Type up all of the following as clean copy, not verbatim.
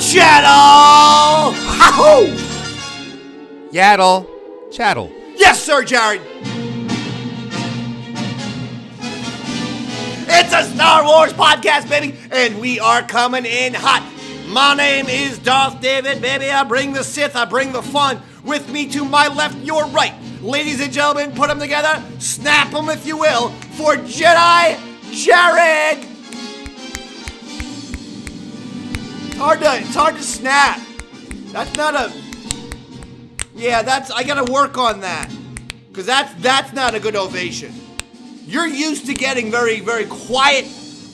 Chattle! Ha-hoo! Yaddle Chattle. Yes, sir, Jared. It's a Star Wars podcast, baby, and we are coming in hot. My name is Darth David, baby. I bring the Sith, I bring the fun. With me to my left, your right. Ladies and gentlemen, put them together, snap them if you will, for Jedi Jared. It's hard to snap. That's not a... Yeah, I gotta work on that. Because that's not a good ovation. You're used to getting very, very quiet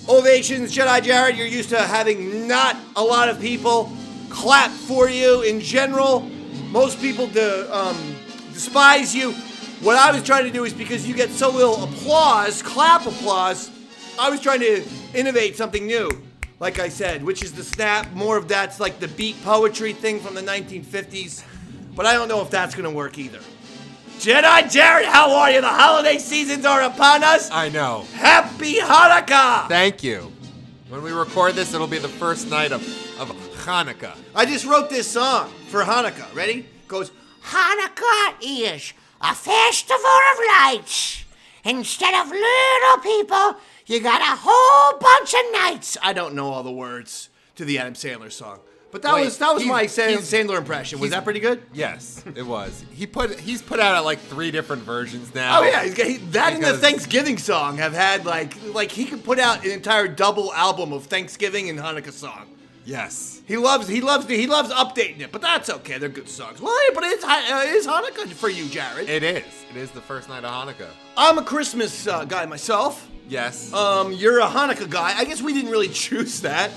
ovations, Jedi Jared. You're used to having not a lot of people clap for you in general. Most people despise you. What I was trying to do is, because you get so little applause, clap applause, I was trying to innovate something new, like I said, which is the snap. More of that's like the beat poetry thing from the 1950s. But I don't know if that's going to work either. Jedi Jared, how are you? The holiday seasons are upon us. I know. Happy Hanukkah! Thank you. When we record this, it'll be the first night of Hanukkah. I just wrote this song for Hanukkah. Ready? It goes, Hanukkah is a festival of lights. Instead of little people, you got a whole bunch of knights. I don't know all the words to the Adam Sandler song. But that was my Sandler impression. Was that pretty good? Yes, it was. He's put out like 3 different versions now. Oh yeah, that and the Thanksgiving song have had like he could put out an entire double album of Thanksgiving and Hanukkah song. Yes. He loves updating it, but that's okay. They're good songs. Well, but it is Hanukkah for you, Jared. It is. It is the first night of Hanukkah. I'm a Christmas guy myself. Yes. You're a Hanukkah guy. I guess we didn't really choose that.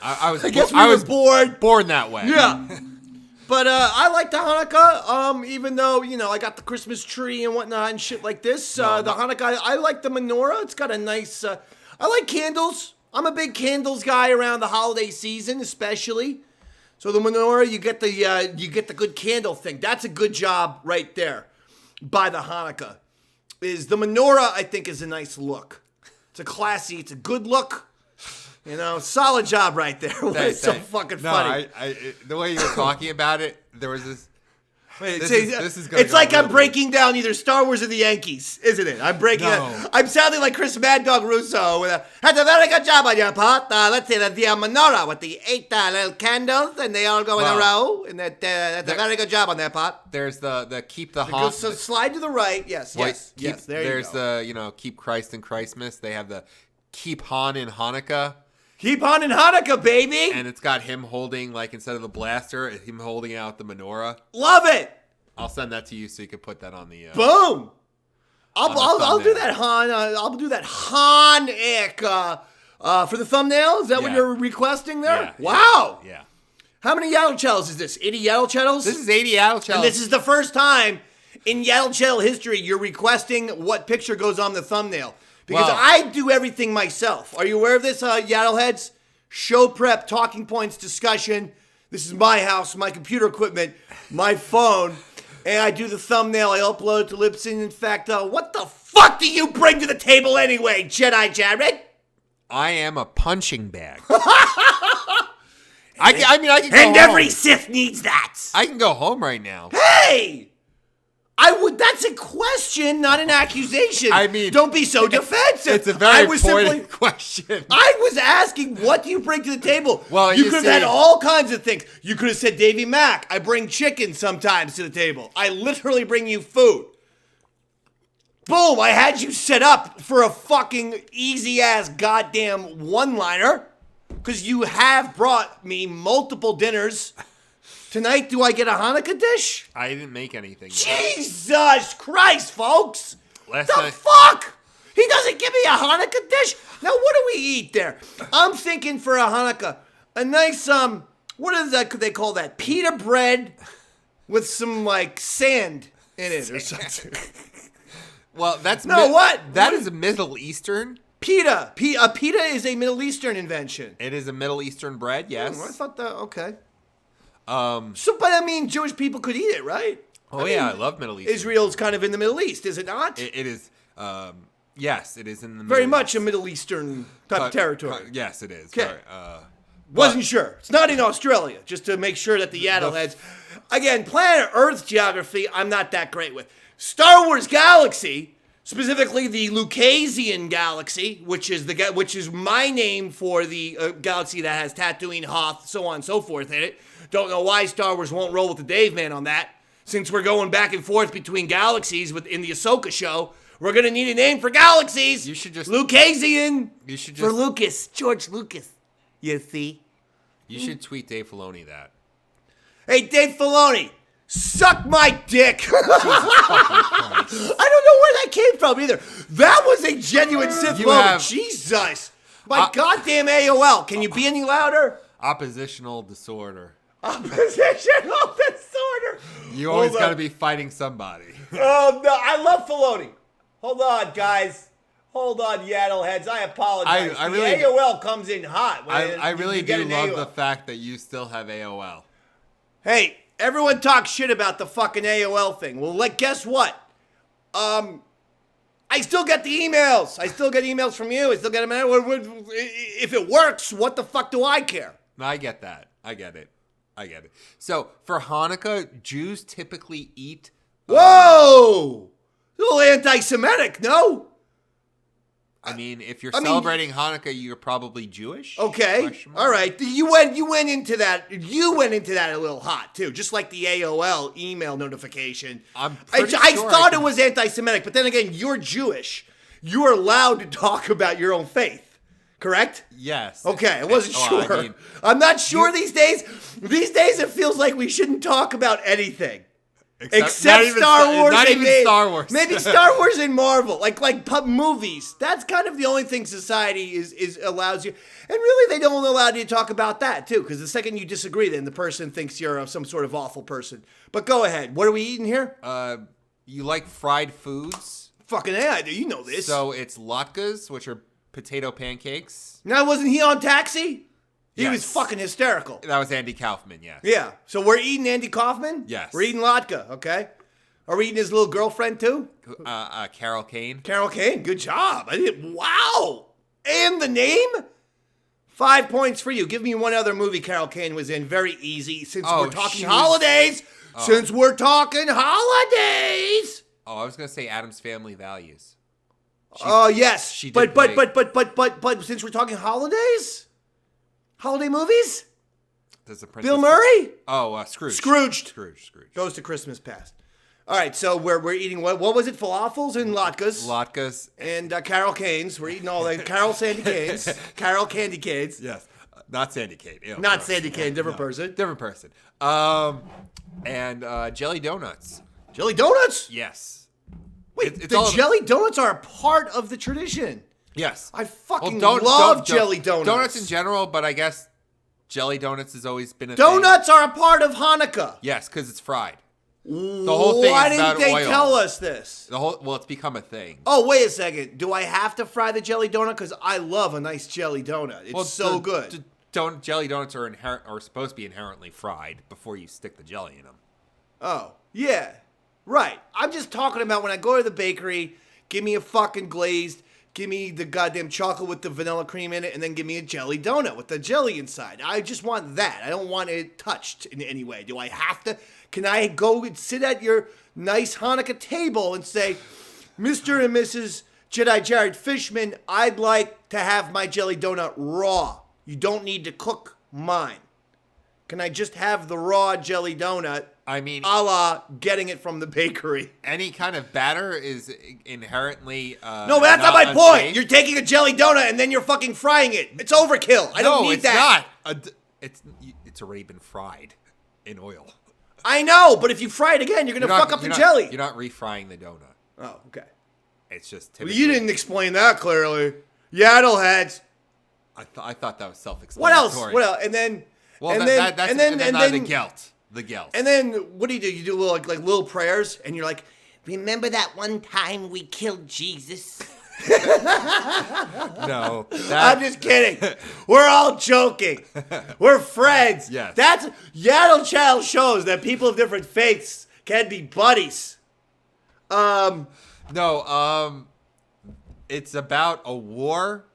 I was born that way. Yeah. But I like the Hanukkah, even though, I got the Christmas tree and whatnot and shit like this. The Hanukkah, I like the menorah. It's got a nice, I like candles. I'm a big candles guy around the holiday season, especially. So the menorah, you get the good candle thing. That's a good job right there by the Hanukkah. The menorah, I think, is a nice look. It's a good look. Solid job right there. It's so fucking funny. The way you were talking about it, there was this. It's like I'm breaking down either Star Wars or the Yankees, isn't it? I'm breaking it. I'm sounding like Chris Mad Dog Russo. That's a very good job on your part. Let's see, the menorah with the 8 little candles, and they all go in a row. And that's a very good job on their part. There's the keep the Hanukkah. So slide to the right. Yes. There you go. There's the keep Christ in Christmas. They have the keep Han in Hanukkah. Keep on in Hanukkah, baby! And it's got him holding, instead of the blaster, him holding out the menorah. Love it! I'll send that to you so you can put that on the... Boom! I'll do that Han... I'll do that Han-ick for the thumbnail. Is that what you're requesting there? Yeah. Wow! Yeah. How many Yaddle Chattles is this? 80 Yaddle Chattles? This is 80 Yaddle Chattles. And this is the first time in Yaddle Chattle history you're requesting what picture goes on the thumbnail. Because I do everything myself. Are you aware of this, Yaddleheads? Show prep, talking points, discussion. This is my house, my computer equipment, my phone. And I do the thumbnail. I upload it to Libsyn. In fact, what the fuck do you bring to the table anyway, Jedi Jared? I am a punching bag. I can go and home. Every Sith needs that. I can go home right now. Hey! That's a question, not an accusation. I mean, don't be so defensive. It's a very pointed question. I was asking, what do you bring to the table? Well, you could have had all kinds of things. You could have said, Davy Mack, I bring chicken sometimes to the table. I literally bring you food. Boom, I had you set up for a fucking easy-ass goddamn one-liner. Because you have brought me multiple dinners. Tonight, do I get a Hanukkah dish? I didn't make anything. Jesus Christ, folks! Fuck? He doesn't give me a Hanukkah dish? Now, what do we eat there? I'm thinking for a Hanukkah, a nice, what is that? Could they call that? Pita bread with some, sand in it or something. Well, that's... what? That is a Middle Eastern... Pita. A pita is a Middle Eastern invention. It is a Middle Eastern bread, yes. I thought that, okay. But Jewish people could eat it, right? I love Middle Eastern. Israel's kind of in the Middle East, is it not? It is. Yes, it is in the very much a Middle Eastern type of territory. Yes, it is. Okay. Wasn't sure. It's not in Australia, just to make sure that the Yaddle heads. Again, planet Earth geography, I'm not that great with. Star Wars Galaxy, specifically the Lucasian Galaxy, which is my name for the galaxy that has Tatooine, Hoth, so on and so forth in it. Don't know why Star Wars won't roll with the Dave Man on that. Since we're going back and forth between galaxies in the Ahsoka show, we're gonna need a name for galaxies. You should just Lucasian. You should just for Lucas, George Lucas. You see. You should tweet Dave Filoni that. Hey, Dave Filoni, suck my dick. I don't know where that came from either. That was a genuine Sith moment. Jesus. My goddamn AOL. Can you be any louder? Oppositional disorder. Oppositional disorder. You always got to be fighting somebody. Oh, no. I love Filoni. Hold on, guys. Hold on, Yaddle heads. I apologize. The AOL comes in hot. I really do love the fact that you still have AOL. Hey, everyone talks shit about the fucking AOL thing. Well, guess what? I still get the emails. I still get emails from you. I still get them. If it works, what the fuck do I care? No, I get that. I get it. So, for Hanukkah, Jews typically eat... Whoa! A little anti-Semitic, no? I mean, if you're celebrating Hanukkah, you're probably Jewish. Okay, all right. You went into that. You went into that a little hot too, just like the AOL email notification. I thought it was anti-Semitic, but then again, you're Jewish. You are allowed to talk about your own faith, correct? Yes. Okay, I wasn't sure. I'm not sure these days. These days, it feels like we shouldn't talk about anything. Except Star Wars. Not even Star Wars. Maybe Star Wars and Marvel, like movies. That's kind of the only thing society is allows you. And really, they don't allow you to talk about that too, because the second you disagree, then the person thinks you're some sort of awful person. But go ahead. What are we eating here? You like fried foods? Fucking A, I do. You know this. So it's latkes, which are potato pancakes. Now, wasn't he on Taxi? He was fucking hysterical. That was Andy Kaufman, yes. Yeah. So we're eating Andy Kaufman? Yes. We're eating latke, okay? Are we eating his little girlfriend too? Carol Kane. Carol Kane, good job. Wow. And the name? 5 points for you. Give me one other movie Carol Kane was in. Very easy. Since we're talking holidays. Since we're talking holidays. Oh, I was going to say Addams Family Values. Oh, yes. But since we're talking holidays? Holiday movies? Bill Murray? Oh, Scrooge. Scrooged. Scrooge. Goes to Christmas Past. All right, so we're eating what was it? Falafels and latkes. Latkes. And Carol Canes. We're eating all that. Carol Sandy Canes. Carol Candy Canes. Yes. Not Sandy Kane. Not Sandy Kane. Different person. Different person. And jelly donuts. Jelly donuts? Yes. Wait, the jelly donuts are a part of the tradition. Yes. I fucking love jelly donuts. Donuts in general, but I guess jelly donuts has always been a Donuts are a part of Hanukkah. Yes, because it's fried. The whole thing Why is about didn't they oil. tell us this? It's become a thing. Oh, wait a second. Do I have to fry the jelly donut? Because I love a nice jelly donut. It's good. Jelly donuts are supposed to be inherently fried before you stick the jelly in them. Oh, yeah. Right. I'm just talking about when I go to the bakery, give me a fucking glazed, give me the goddamn chocolate with the vanilla cream in it, and then give me a jelly donut with the jelly inside. I just want that. I don't want it touched in any way. Do I have to? Can I go and sit at your nice Hanukkah table and say, Mr. and Mrs. Jedi Jared Fishman, I'd like to have my jelly donut raw. You don't need to cook mine. Can I just have the raw jelly donut? I mean, a la getting it from the bakery. Any kind of batter is inherently no, that's not my point. You're taking a jelly donut and then you're fucking frying it. It's overkill. I don't need that. No, it's not. It's already been fried in oil. I know, but if you fry it again, you're going to fuck up the jelly. You're not refrying the donut. Oh, okay. It's just typically... Well, you didn't explain that clearly. Yaddle heads. I thought that was self-explanatory. What else? And then... Well, and then the gelt. The gelt. And then what do? You do little, like little prayers, and you're like, remember that one time we killed Jesus? No. I'm just kidding. We're all joking. We're friends. Yes. That's Yaddle Chattle shows that people of different faiths can be buddies. No, it's about a war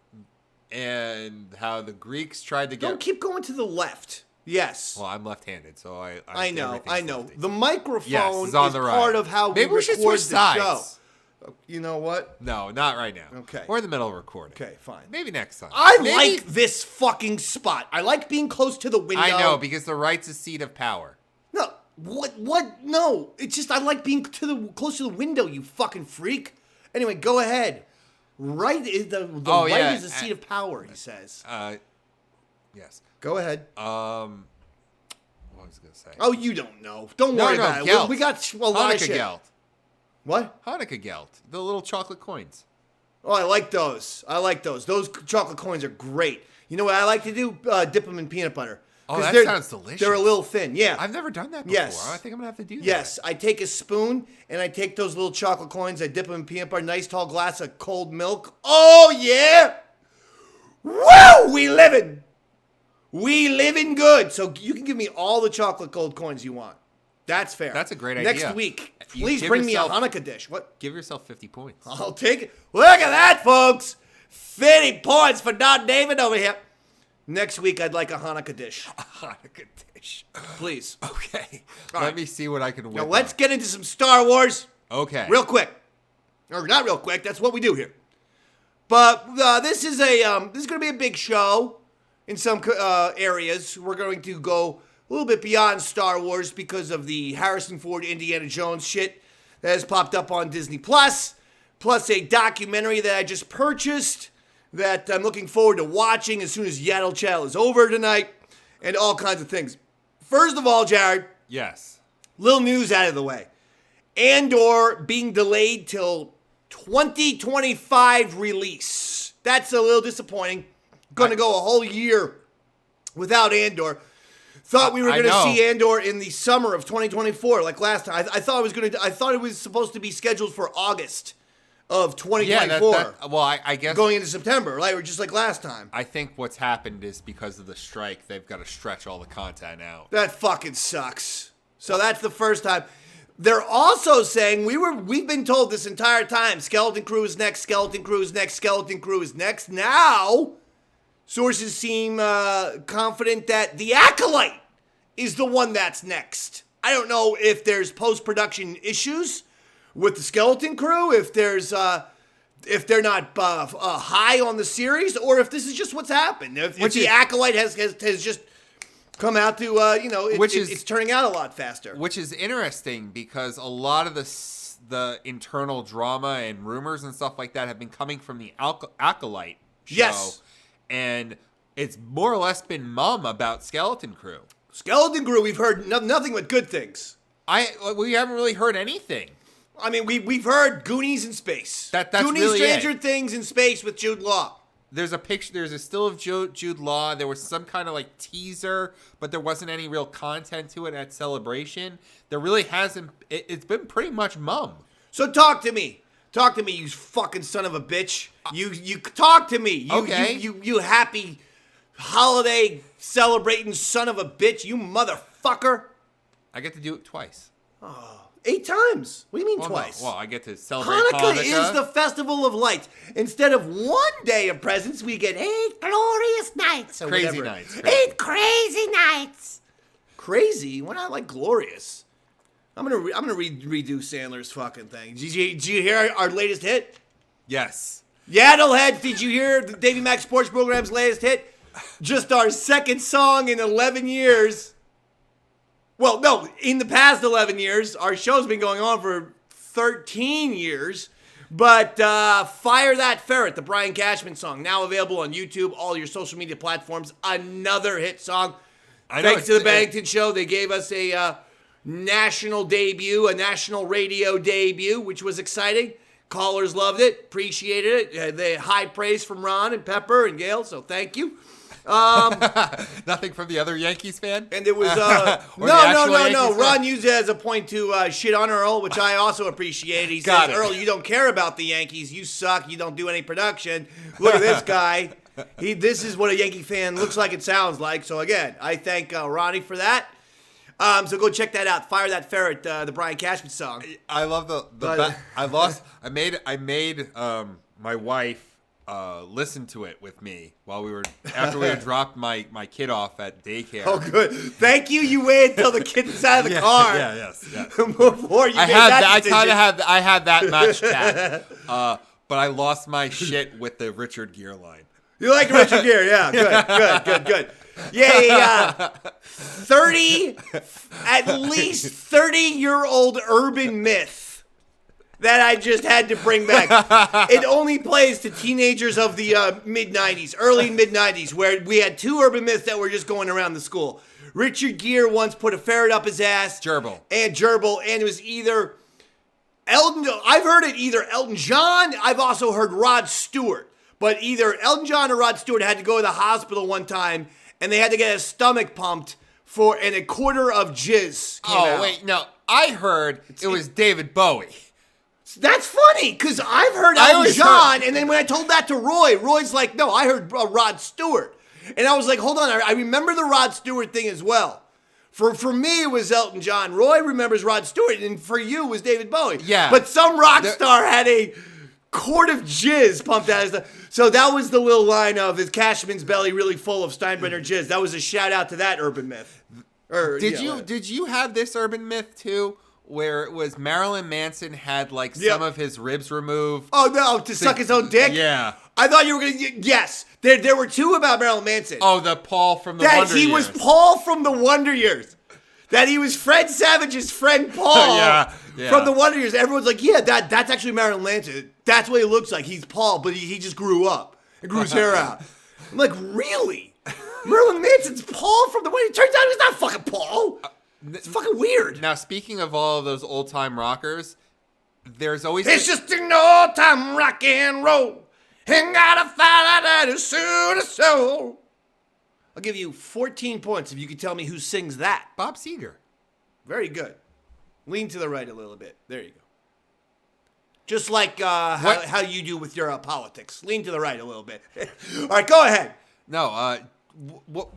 and how the Greeks tried to get. Don't keep going to the left. Yes. Well, I'm left-handed, so I know. lefty. The microphone Yes, is on the right. part of how Maybe we should record switch the sides. show. You know what? No, not right now. Okay. We're in the middle of recording. Okay, fine. Maybe next time. I Maybe- like this fucking spot. I like being close to the window. I know, because the right's a seat of power. No, what? No, it's just I like being close to the window. You fucking freak. Anyway, go ahead. Right is the right yeah. is the seat of power. He says. Yes. Go ahead. What was I going to say? Oh, you don't know. Don't worry about it. Gelt. We got a lot of Hanukkah shit. Gelt. What? Hanukkah Gelt. The little chocolate coins. Oh, I like those. Those chocolate coins are great. You know what I like to do? Dip them in peanut butter. Oh, that sounds delicious. They're a little thin. Yeah. I've never done that before. Yes. I think I'm going to have to do that. Yes. I take a spoon and I take those little chocolate coins. I dip them in peanut butter. Nice tall glass of cold milk. Oh, yeah. Woo! We living good. So you can give me all the chocolate gold coins you want. That's fair. That's a great idea. Next week, You please give bring me a yourself- Hanukkah dish. What? Give yourself 50 points. I'll take it. Look at that, folks. 50 points for Don David over here. Next week, I'd like a Hanukkah dish. A Hanukkah dish. Please. Okay. All Let right. me see what I can whip Now, let's up. get into some Star Wars. Okay. Real quick. Or not real quick. That's what we do here. But this is going to be a big show in some areas. We're going to go a little bit beyond Star Wars because of the Harrison Ford Indiana Jones shit that has popped up on Disney Plus a documentary that I just purchased that I'm looking forward to watching as soon as Yaddle Chattle is over tonight, and all kinds of things. First of all, Jared, Yes. little news out of the way. Andor being delayed till 2025 release. That's a little disappointing. Going to go a whole year without Andor. Thought we were I going to know. see Andor in the summer of 2024, like last time. I thought it was supposed to be scheduled for August of 2024, well, I guess going into September, right? Or just like last time. I think what's happened is because of the strike, they've got to stretch all the content out. That fucking sucks. So that's the first time. They're also saying we've been told this entire time, Skeleton Crew is next, Skeleton Crew is next, Skeleton Crew is next. Now, sources seem confident that the Acolyte is the one that's next. I don't know if there's post-production issues with the Skeleton Crew, if they're not high on the series, or if this is just what's happened. If the Acolyte has just come out to, it's turning out a lot faster. Which is interesting because a lot of the internal drama and rumors and stuff like that have been coming from the Acolyte show. Yes. And it's more or less been mum about Skeleton Crew. Skeleton Crew, we've heard nothing but good things. We haven't really heard anything. I mean, we've heard Goonies in space. That's Goonies, really Stranger it. Things in space with Jude Law. There's a picture. There's a still of Jude Law. There was some kind of like teaser, but there wasn't any real content to it at Celebration. There really hasn't. It's been pretty much mum. So talk to me. Talk to me, you fucking son of a bitch. You talk to me. Okay. You happy holiday celebrating son of a bitch. You motherfucker. I get to do it twice. 8 times. What do you mean Well, twice? No, well, I get to celebrate Hanukkah is the festival of lights. Instead of one day of presents, we get 8 glorious nights. Or Crazy whatever. nights. 8 crazy nights. Crazy? We're not like glorious. I'm gonna redo Sandler's fucking thing. Did you hear our latest hit? Yes. Yaddlehead, did you hear the Davey Mac Sports Program's latest hit? Just our second song in 11 years. Well, no, in the past 11 years. Our show's been going on for 13 years. But Fire That Ferret, the Brian Cashman song, now available on YouTube, all your social media platforms. Another hit song. Thanks to the Bennington Show, they gave us a national debut, a national radio debut, which was exciting. Callers loved it, appreciated it. They high praise from Ron and Pepper and Gail, so thank you. Nothing from the other Yankees fan? And it was no. Ron used it as a point to shit on Earl, which I also appreciate. He said, "Earl, you don't care about the Yankees. You suck. You don't do any production. Look at this guy. This is what a Yankee fan looks like. It sounds like." So again, I thank Ronnie for that. So go check that out. Fire That Ferret, the Brian Cashman song. I love I made my wife listened to it with me while after we had dropped my kid off at daycare. Oh, good. Thank you. You waited until the kid was out of the car. Yes. Before you made that decision. I had that match tag. But I lost my shit with the Richard Gere line. You like Richard Gere, yeah. Good. Yeah. 30, at least 30-year-old urban myth that I just had to bring back. It only plays to teenagers of the mid-90s, early mid-90s, where we had two urban myths that were just going around the school. Richard Gere once put a ferret up his ass. Gerbil. And it was either I've heard it either Elton John, I've also heard Rod Stewart. But either Elton John or Rod Stewart had to go to the hospital one time, and they had to get his stomach pumped and a quarter of jizz came out. Oh, wait, no. I heard it was David Bowie. That's funny, because I've heard Elton John, and then when I told that to Roy's like, no, I heard Rod Stewart. And I was like, hold on, I remember the Rod Stewart thing as well. For me, it was Elton John. Roy remembers Rod Stewart, and for you, it was David Bowie. Yeah. But some rock star had a quart of jizz pumped out of his stuff. So that was the little line of, is Cashman's belly really full of Steinbrenner jizz? That was a shout out to that urban myth. Did you have this urban myth too? Where it was Marilyn Manson had like some of his ribs removed. Oh no, to suck his own dick? Yeah. I thought you were going to, yes. There were two about Marilyn Manson. Oh, the Paul from the Wonder Years. That he was Paul from the Wonder Years. That he was Fred Savage's friend Paul from the Wonder Years. Everyone's like, yeah, that's actually Marilyn Manson. That's what he looks like. He's Paul, but he just grew up and grew his hair out. I'm like, really? Marilyn Manson's Paul from the Wonder Years? Turns out he's not fucking Paul. It's fucking weird. Now, speaking of all of those old-time rockers, there's always... It's just an old-time rock and roll. Ain't gotta find out as soon as so. I'll give you 14 points if you can tell me who sings that. Bob Seger. Very good. Lean to the right a little bit. There you go. Just like how you do with your politics. Lean to the right a little bit. All right, go ahead. No, what...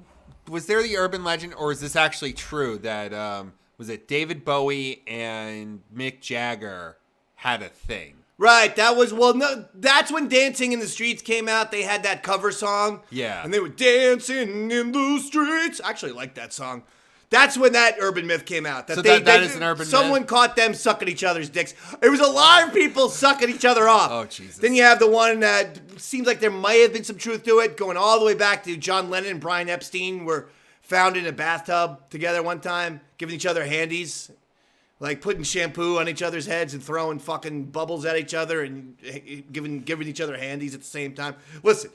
Was there the urban legend, or is this actually true that, was it David Bowie and Mick Jagger had a thing? Right, that's when Dancing in the Streets came out. They had that cover song. Yeah. And they were dancing in the streets. I actually like that song. That's when that urban myth came out. That is an urban myth? Someone caught them sucking each other's dicks. It was a lot of people sucking each other off. Oh, Jesus. Then you have the one that seems like there might have been some truth to it, going all the way back to John Lennon and Brian Epstein were found in a bathtub together one time, giving each other handies. Like putting shampoo on each other's heads and throwing fucking bubbles at each other and giving each other handies at the same time. Listen.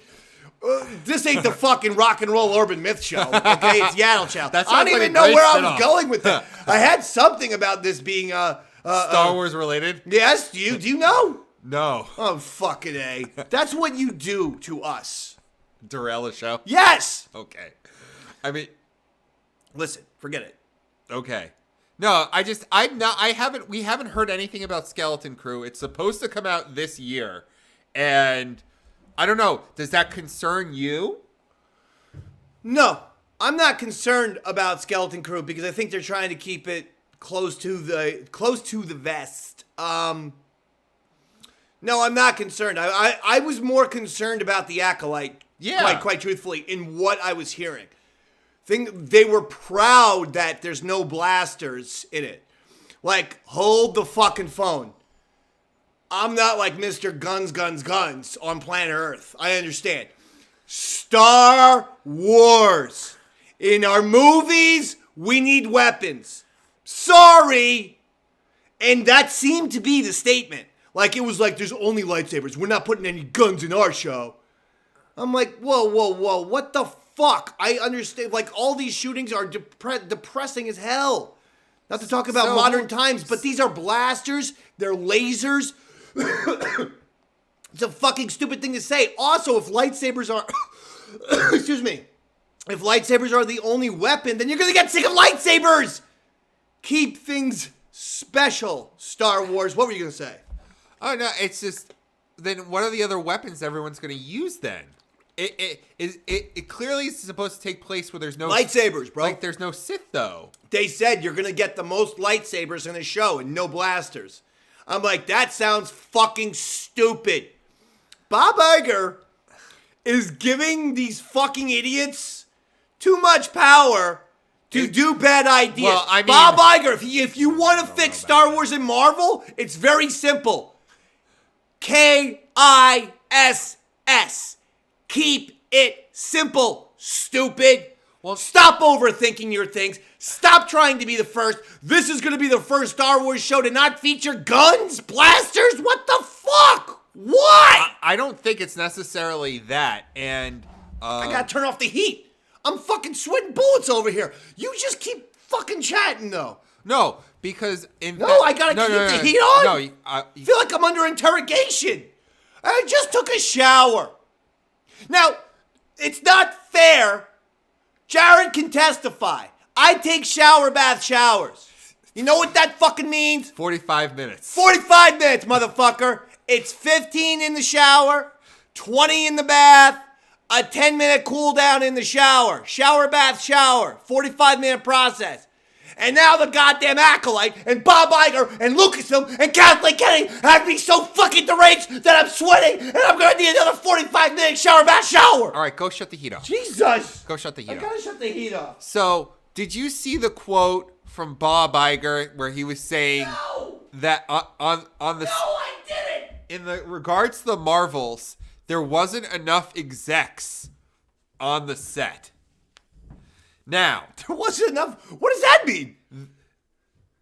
This ain't the fucking rock and roll urban myth show, okay? It's Yaddle Chattle. I don't even know where I was going with that. I had something about this being Star Wars related. Yes, do you know? No. Oh, fucking A. That's what you do to us. Derail a show? Yes. Okay. I mean, listen, forget it. Okay. No, we haven't heard anything about Skeleton Crew. It's supposed to come out this year, and I don't know. Does that concern you? No, I'm not concerned about Skeleton Crew because I think they're trying to keep it close to the vest. No, I'm not concerned. I was more concerned about the Acolyte. Yeah. Quite truthfully, in what I was hearing. They were proud that there's no blasters in it. Like, hold the fucking phone. I'm not like Mr. Guns on planet Earth. I understand. Star Wars. In our movies, we need weapons. Sorry. And that seemed to be the statement. Like, it was like, there's only lightsabers. We're not putting any guns in our show. I'm like, whoa. What the fuck? I understand. Like, all these shootings are depressing as hell. Not to talk about modern times, but these are blasters. They're lasers. It's a fucking stupid thing to say. Also, if lightsabers are... excuse me. If lightsabers are the only weapon, then you're going to get sick of lightsabers. Keep things special, Star Wars. What were you going to say? Oh, no, it's just... Then what are the other weapons everyone's going to use then? It clearly is supposed to take place where there's no... Lightsabers, bro. Like, there's no Sith, though. They said you're going to get the most lightsabers in the show and no blasters. I'm like, that sounds fucking stupid. Bob Iger is giving these fucking idiots too much power to do bad ideas. Well, I mean, Bob Iger, if you want to fix Star Wars and Marvel, it's very simple. KISS. Keep it simple, stupid. Well, stop overthinking your things. Stop trying to be the first. This is going to be the first Star Wars show to not feature guns, blasters. What the fuck? Why? I don't think it's necessarily that. And I got to turn off the heat. I'm fucking sweating bullets over here. You just keep fucking chatting, though. No, because I gotta keep the heat on. No, I feel like I'm under interrogation. I just took a shower. Now, it's not fair. Jared can testify. I take shower bath showers. You know what that fucking means? 45 minutes. 45 minutes, motherfucker. It's 15 in the shower, 20 in the bath, a 10-minute cool down in the shower. Shower bath shower. 45-minute process. And now the goddamn Acolyte and Bob Iger and Lucasfilm and Kathleen Kennedy have me so fucking deranged that I'm sweating and I'm gonna need another 45-minute shower bath shower. All right, go shut the heat off. Jesus. Go shut the heat off. I gotta shut the heat off. So, did you see the quote from Bob Iger where he was saying that on the... No, I didn't. In the regards to the Marvels, there wasn't enough execs on the set. Now, there wasn't enough. What does that mean?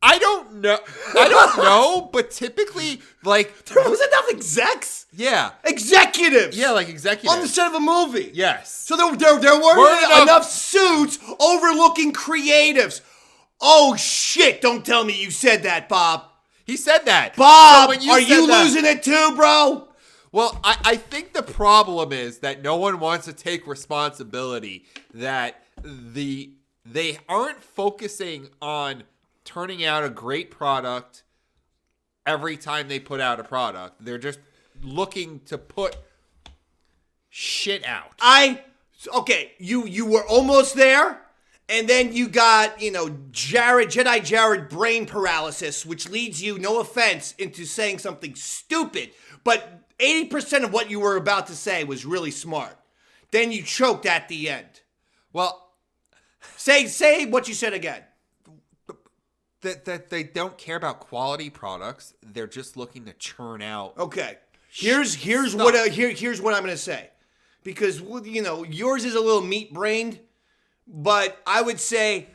I don't know, but typically, like, there was enough execs. Yeah, executives. Yeah, like executives on the set of a movie. Yes. So there weren't enough suits overlooking creatives. Oh shit! Don't tell me you said that, Bob. He said that. Bob, so are you losing it too, bro? Well, I think the problem is that no one wants to take responsibility that they aren't focusing on turning out a great product every time they put out a product. They're just looking to put shit out. Okay, you were almost there, and then you got, Jedi Jared brain paralysis, which leads you, no offense, into saying something stupid, but 80% of what you were about to say was really smart. Then you choked at the end. Well, say what you said again. That they don't care about quality products. They're just looking to churn out. Okay. Here's what I'm going to say. Because yours is a little meat-brained, but I would say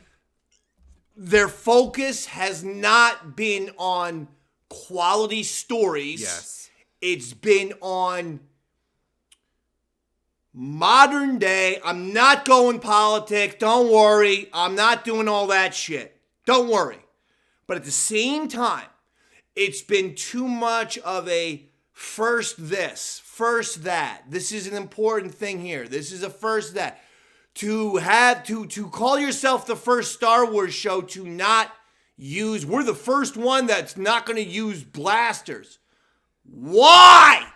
their focus has not been on quality stories. Yes. It's been on modern day. I'm not going politics. Don't worry. I'm not doing all that shit. Don't worry. But at the same time, it's been too much of a first this, first that. This is an important thing here. This is a first that. To call yourself the first Star Wars show to not use, we're the first one that's not going to use blasters. Why?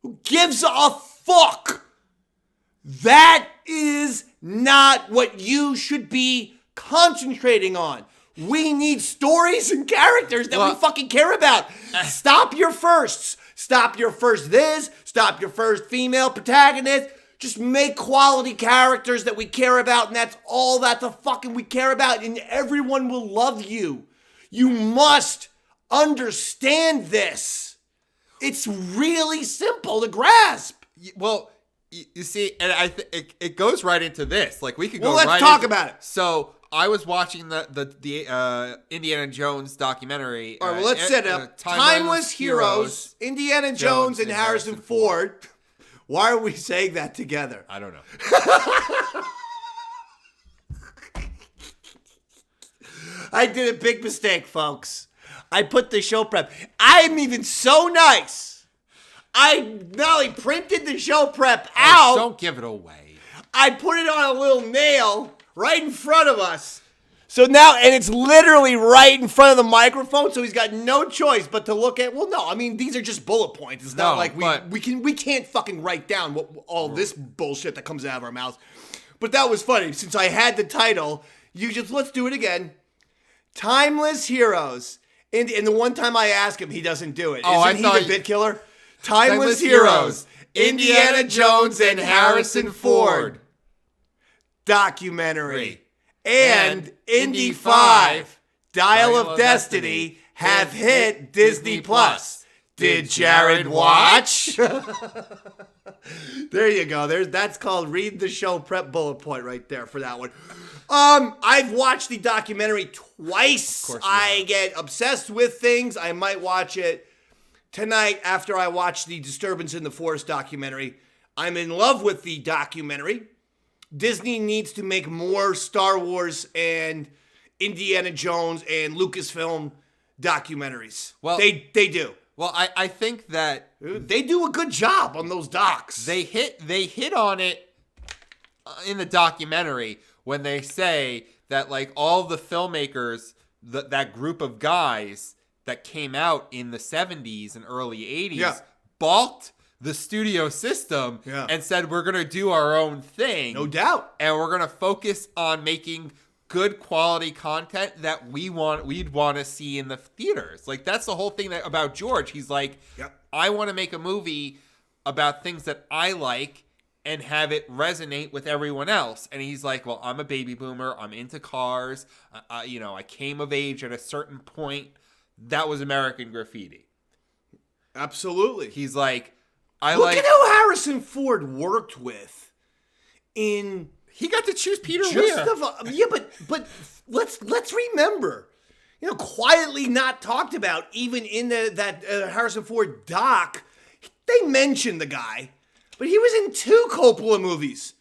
Who gives a fuck? That is not what you should be concentrating on. We need stories and characters that we fucking care about. Stop your firsts. Stop your first this. Stop your first female protagonist. Just make quality characters that we care about, and that's all that the fucking we care about, and everyone will love you. You must understand this. It's really simple to grasp. Well, you see, and it goes right into this. Like, we could go let's talk about it. So I was watching the Indiana Jones documentary. All right, well, let's set up Timeless Heroes, Indiana Jones and Harrison Ford. Why are we saying that together? I don't know. I did a big mistake, folks. I put the show prep. I'm even so nice. I not only printed the show prep out. Don't give it away. I put it on a little nail right in front of us. So now, and it's literally right in front of the microphone, so he's got no choice but to look at, well, no, I mean, these are just bullet points. It's not like we can't fucking write down all this bullshit that comes out of our mouths. But that was funny. Since I had the title, let's do it again. Timeless Heroes. And the one time I ask him, he doesn't do it. Oh, Isn't he the bit killer? Timeless Heroes. Indiana Jones and Harrison Ford documentary. And Indy 5, Dial of Destiny, have hit Disney Plus. Did Jared watch? There you go. That's called read the show prep bullet point right there for that one. I've watched the documentary twice. Of course I get obsessed with things. I might watch it tonight after I watch the Disturbance in the Forest documentary. I'm in love with the documentary. Disney needs to make more Star Wars and Indiana Jones and Lucasfilm documentaries. Well, they do. Well, I think that They do a good job on those docs. they hit on it in the documentary when they say that like all the filmmakers, that group of guys that came out in the 70s and early 80s balked the studio system and said, we're going to do our own thing. No doubt. And we're going to focus on making good quality content that we'd want to see in the theaters. Like, that's the whole thing about George. He's like, I want to make a movie about things that I like and have it resonate with everyone else. And he's like, well, I'm a baby boomer. I'm into cars. I came of age at a certain point. That was American Graffiti. Absolutely. He's like, Look at who Harrison Ford worked with in... He got to choose Peter Weir. But let's remember, quietly not talked about, even in that Harrison Ford doc, they mentioned the guy, but he was in 2 Coppola movies.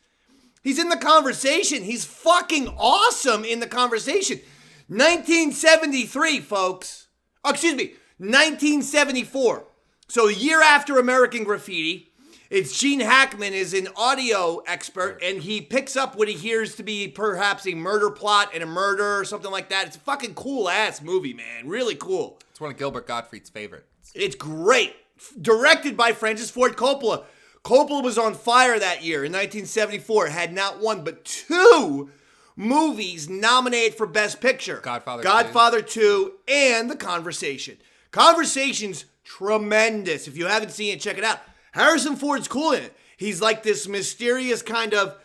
He's in The Conversation. He's fucking awesome in The Conversation. 1973, folks. Oh, excuse me, 1974. So a year after American Graffiti. It's Gene Hackman is an audio expert, and he picks up what he hears to be perhaps a murder plot and a murder or something like that. It's a fucking cool-ass movie, man. Really cool. It's one of Gilbert Gottfried's favorites. It's great. Directed by Francis Ford Coppola. Coppola was on fire that year in 1974. Had not one, but 2 movies nominated for Best Picture. Godfather 2 and The Conversation. Conversation's tremendous. If you haven't seen it, check it out. Harrison Ford's cool in it. He's like this mysterious kind of,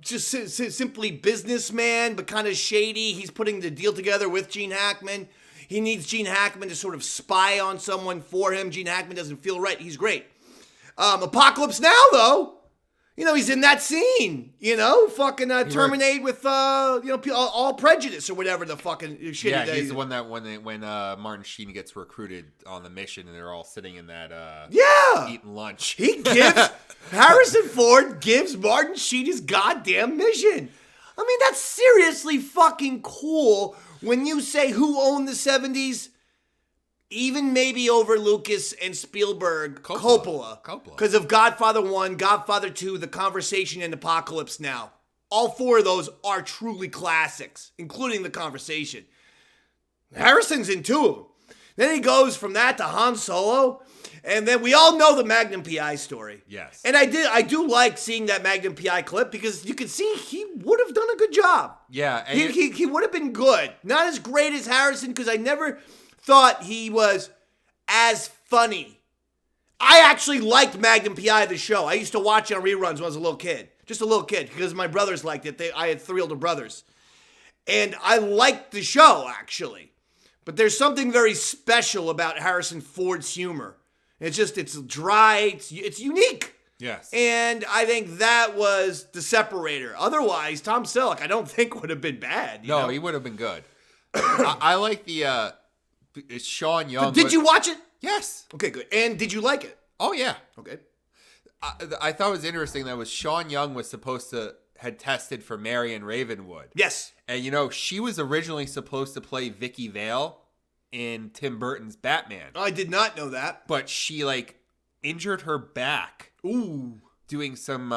just simply businessman, but kind of shady. He's putting the deal together with Gene Hackman. He needs Gene Hackman to sort of spy on someone for him. Gene Hackman doesn't feel right. He's great. Apocalypse Now, though. He's in that scene, fucking terminate with, All Prejudice or whatever the fucking shit. Yeah, he's the one that when Martin Sheen gets recruited on the mission and they're all sitting in that, eating lunch. Harrison Ford gives Martin Sheen his goddamn mission. I mean, that's seriously fucking cool when you say who owned the 70s. Even maybe over Lucas and Spielberg, Coppola. Because of Godfather 1, Godfather 2, The Conversation, and Apocalypse Now. All 4 of those are truly classics, including The Conversation. Harrison's in 2 of them. Then he goes from that to Han Solo, and then we all know the Magnum PI story. Yes. And I do like seeing that Magnum PI clip because you can see he would have done a good job. Yeah. And he would have been good. Not as great as Harrison because I never thought he was as funny. I actually liked Magnum PI, the show. I used to watch it on reruns when I was a little kid. Just a little kid, because my brothers liked it. I had 3 older brothers. And I liked the show, actually. But there's something very special about Harrison Ford's humor. It's dry, it's unique. Yes. And I think that was the separator. Otherwise, Tom Selleck, I don't think would have been bad. No, he would have been good. I like the... It's Sean Young. Did you watch it? Yes. Okay, good. And did you like it? Oh, yeah. Okay. I thought it was interesting that Sean Young was had tested for Marion Ravenwood. Yes. And, she was originally supposed to play Vicky Vale in Tim Burton's Batman. I did not know that. But she, injured her back. Ooh. Doing some,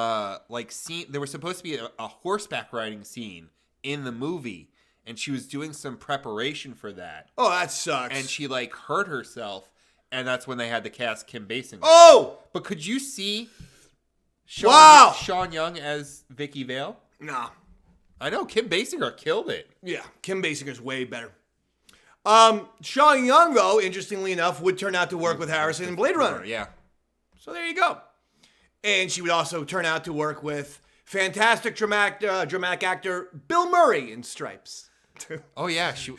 scene. There was supposed to be a horseback riding scene in the movie. And she was doing some preparation for that. Oh, that sucks. And she, hurt herself. And that's when they had to cast Kim Basinger. Oh! But could you see Sean Young as Vicky Vale? Nah. I know. Kim Basinger killed it. Yeah, Kim Basinger's way better. Sean Young, though, interestingly enough, would turn out to work with Harrison in Blade Runner. Yeah. So there you go. And she would also turn out to work with fantastic dramatic actor Bill Murray in Stripes. Oh yeah, she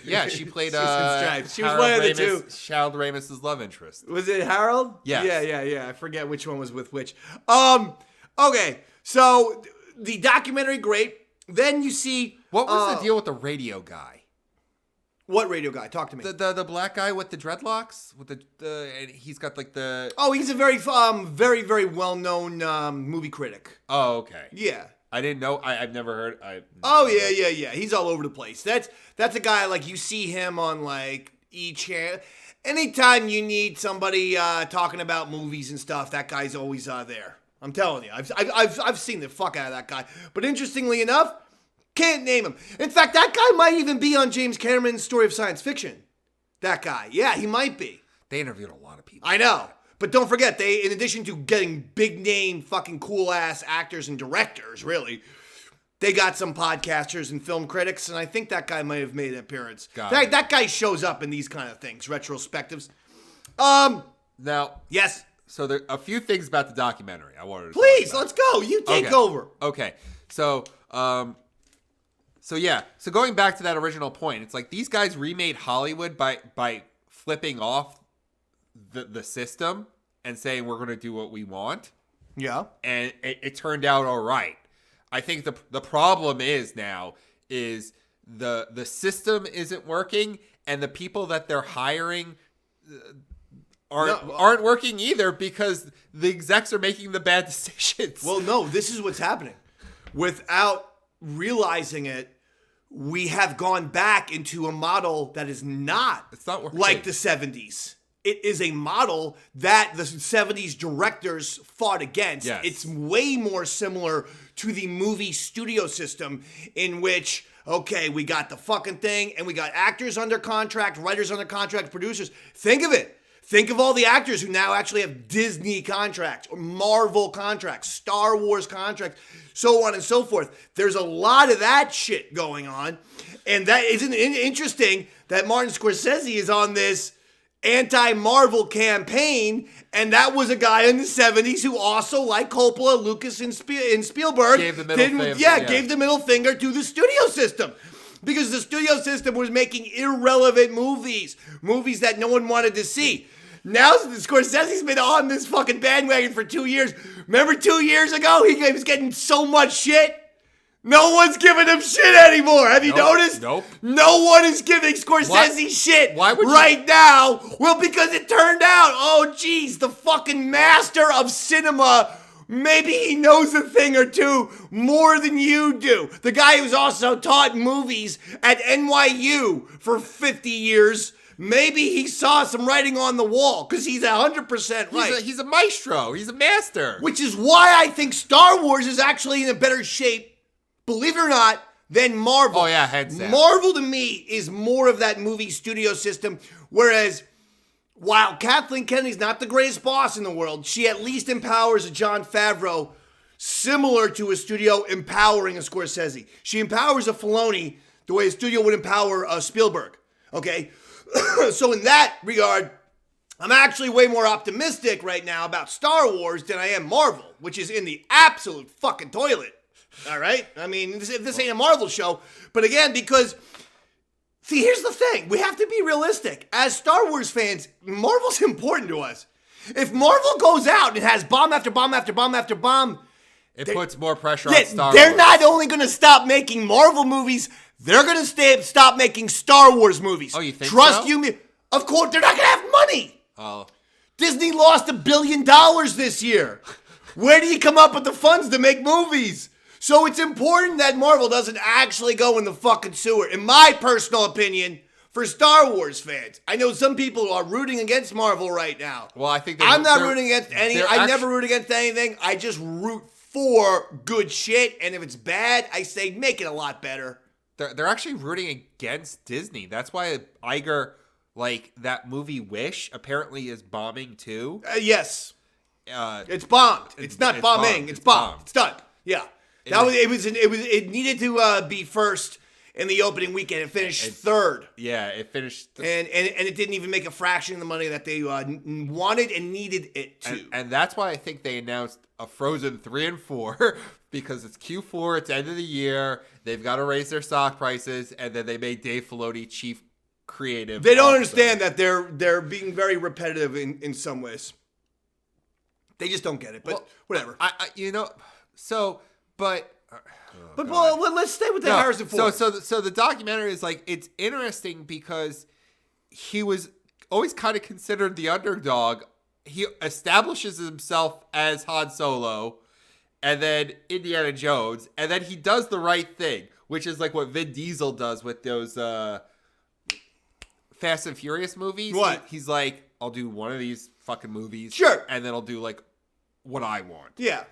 played Stripes. She was one of the two. Harold Ramis's love interest. Was it Harold? Yes. Yeah. I forget which one was with which. Okay, so the documentary, great. Then you see what was the deal with the radio guy? What radio guy? Talk to me. The black guy with the dreadlocks, with the and he's got like the. Oh, he's a very very well known movie critic. Oh, okay. Yeah. I didn't know. I've never heard. Oh yeah. He's all over the place. That's a guy like you see him on like E-Channel. Anytime you need somebody talking about movies and stuff, that guy's always there. I'm telling you, I've seen the fuck out of that guy. But interestingly enough, can't name him. In fact, that guy might even be on James Cameron's Story of Science Fiction. That guy, yeah, he might be. They interviewed a lot of people. I know. But don't forget, they, in addition to getting big name, fucking cool ass actors and directors, really, they got some podcasters and film critics, and I think that guy might have made an appearance. That guy shows up in these kind of things, retrospectives. Now, yes. So there are a few things about the documentary I wanted to Please, let's go. You take over. Okay. So going back to that original point, it's like these guys remade Hollywood by flipping off the system and saying we're going to do what we want. Yeah. And it turned out all right. I think the problem is the system isn't working, and the people that they're hiring aren't working either because the execs are making the bad decisions. Well, no, this is what's happening. Without realizing it, we have gone back into a model that is not working like the 70s. It is a model that the 70s directors fought against. Yes. It's way more similar to the movie studio system in which, okay, we got the fucking thing and we got actors under contract, writers under contract, producers. Think of it. Think of all the actors who now actually have Disney contracts or Marvel contracts, Star Wars contracts, so on and so forth. There's a lot of that shit going on. And that isn't interesting that Martin Scorsese is on this anti-Marvel campaign, and that was a guy in the 70s who also, like Coppola, Lucas, and Spielberg, gave the middle finger to the studio system. Because the studio system was making irrelevant movies that no one wanted to see. Now Scorsese's been on this fucking bandwagon for 2 years. Remember 2 years ago, he was getting so much shit? No one's giving him shit anymore. Have you noticed? Nope. No one is giving Scorsese shit right now. Well, because it turned out, oh, geez, the fucking master of cinema, maybe he knows a thing or two more than you do. The guy who's also taught movies at NYU for 50 years, maybe he saw some writing on the wall, because he's 100% right. He's a maestro. He's a master. Which is why I think Star Wars is actually in a better shape, believe it or not, than Marvel. Oh, yeah, heads down. Marvel, to me, is more of that movie studio system, whereas while Kathleen Kennedy's not the greatest boss in the world, she at least empowers a Jon Favreau similar to a studio empowering a Scorsese. She empowers a Filoni the way a studio would empower a Spielberg, okay? So in that regard, I'm actually way more optimistic right now about Star Wars than I am Marvel, which is in the absolute fucking toilet. All right? I mean, this ain't a Marvel show. But again, because, see, here's the thing. We have to be realistic. As Star Wars fans, Marvel's important to us. If Marvel goes out and has bomb after bomb after bomb after bomb, it puts more pressure on Star Wars. They're not only going to stop making Marvel movies, they're going to stop making Star Wars movies. Oh, you think Trust so? you me. Of course, they're not going to have money. Oh. Disney lost $1 billion this year. Where do you come up with the funds to make movies? So it's important that Marvel doesn't actually go in the fucking sewer, in my personal opinion, for Star Wars fans. I know some people are rooting against Marvel right now. Well, I think I'm not rooting against any. I never root against anything. I just root for good shit, and if it's bad, I say make it a lot better. They're actually rooting against Disney. That's why Iger, like that movie Wish, apparently is bombing too. Yes, it's bombed. It's not bombing. It's bombed. It's done. Yeah. It needed to be first in the opening weekend. It finished third. Yeah, it finished. And it didn't even make a fraction of the money that they wanted and needed it to. And that's why I think they announced a Frozen 3 and 4 because it's Q4, it's end of the year. They've got to raise their stock prices, and then they made Dave Filoni chief creative. They don't understand that they're being very repetitive in some ways. They just don't get it, but whatever. Let's stay with the Harrison Ford. So the documentary is like, it's interesting because he was always kind of considered the underdog. He establishes himself as Han Solo and then Indiana Jones, and then he does the right thing, which is like what Vin Diesel does with those Fast and Furious movies. What? He's like, I'll do one of these fucking movies. Sure. And then I'll do like what I want. Yeah.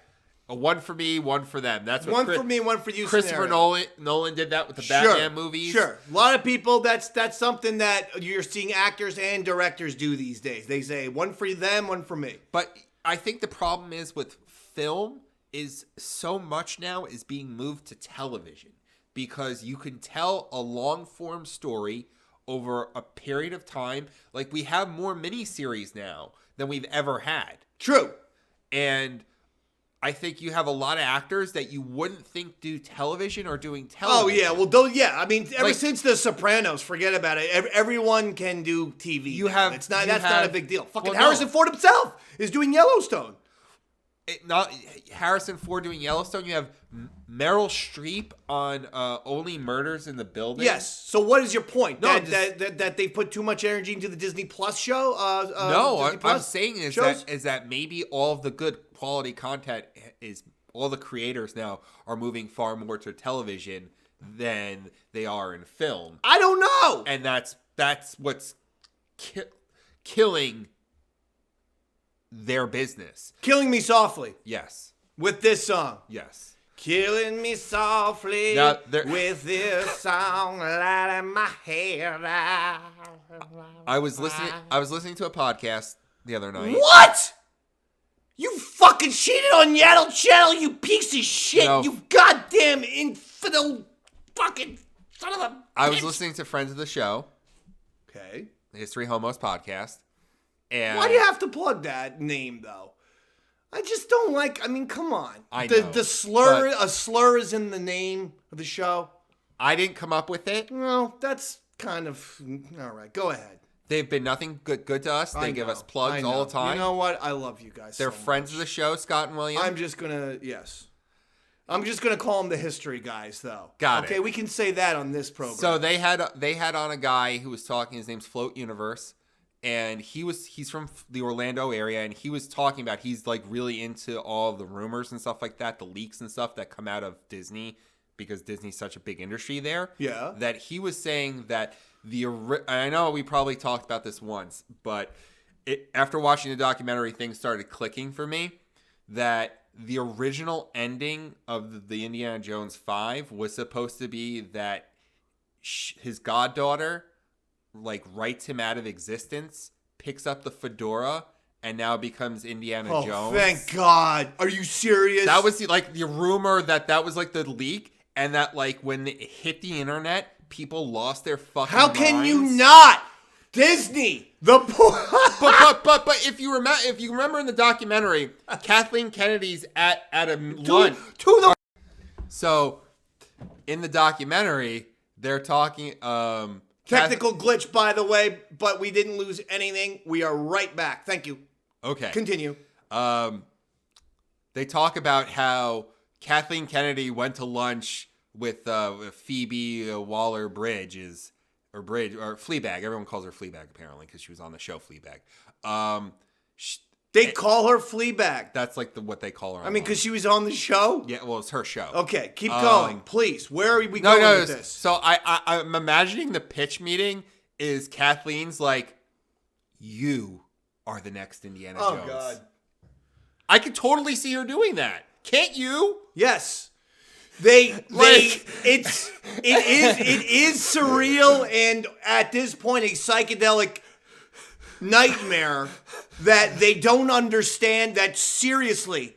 A one for me, one for them. That's what for me, one for you. Christopher Nolan did that with the Batman movies. Sure. A lot of people, that's something that you're seeing actors and directors do these days. They say one for them, one for me. But I think the problem is with film is so much now is being moved to television because you can tell a long form story over a period of time. Like we have more miniseries now than we've ever had. True. And I think you have a lot of actors that you wouldn't think do television or doing television. Oh, yeah. Well, I mean, ever since The Sopranos, forget about it. Everyone can do TV. That's not a big deal. Fucking Harrison Ford himself is doing Yellowstone. Harrison Ford doing Yellowstone. You have Meryl Streep on Only Murders in the Building. Yes. So what is your point? That they put too much energy into the Disney Plus show? I'm saying is that maybe all of the good quality content is all the creators now are moving far more to television than they are in film. I don't know. And that's what's killing their business. Killing me softly. Yes. With this song. Yes. Killing me softly with this song, lighting my hair out. I was listening to a podcast the other night. What? You fucking cheated on Yaddle Chattle, you piece of shit! No. You goddamn infidel fucking son of a bitch. I was listening to Friends of the Show. Okay. The History Homos podcast. And why do you have to plug that name, though? I just don't like... I mean, come on. The slur... A slur is in the name of the show. I didn't come up with it. Well, that's kind of... All right, go ahead. They've been nothing good to us. They give us plugs all the time. You know what? I love you guys. They're friends of the show, Scott and William. I'm just going to call them the history guys, though. Got it. Okay, we can say that on this program. So they had on a guy who was talking. His name's Float Universe. And he's from the Orlando area, and he was talking about he's like really into all of the rumors and stuff like that, the leaks and stuff that come out of Disney because Disney's such a big industry there. Yeah. That he was saying that I know we probably talked about this once, but after watching the documentary, things started clicking for me that the original ending of the Indiana Jones 5 was supposed to be that his goddaughter like writes him out of existence, picks up the fedora, and now becomes Indiana Jones. Oh, thank God. Are you serious? That was the rumor that was like the leak, and that like when it hit the internet, people lost their fucking minds. How can you not? Disney, the but if you remember in the documentary, Kathleen Kennedy's at a lunch. So in the documentary, they're talking technical glitch, by the way, but we didn't lose anything. We are right back. Thank you. Okay. Continue. They talk about how Kathleen Kennedy went to lunch with Phoebe Waller-Bridge or Fleabag. Everyone calls her Fleabag apparently because she was on the show Fleabag. They call her Fleabag. That's like what they call her. I mean, because she was on the show? Yeah, well, it's her show. Okay, keep going, please. Where are we going with this? So I'm imagining the pitch meeting is Kathleen's like, you are the next Indiana Jones. Oh, God. I could totally see her doing that. Can't you? Yes. It is surreal and at this point a psychedelic nightmare that they don't understand that seriously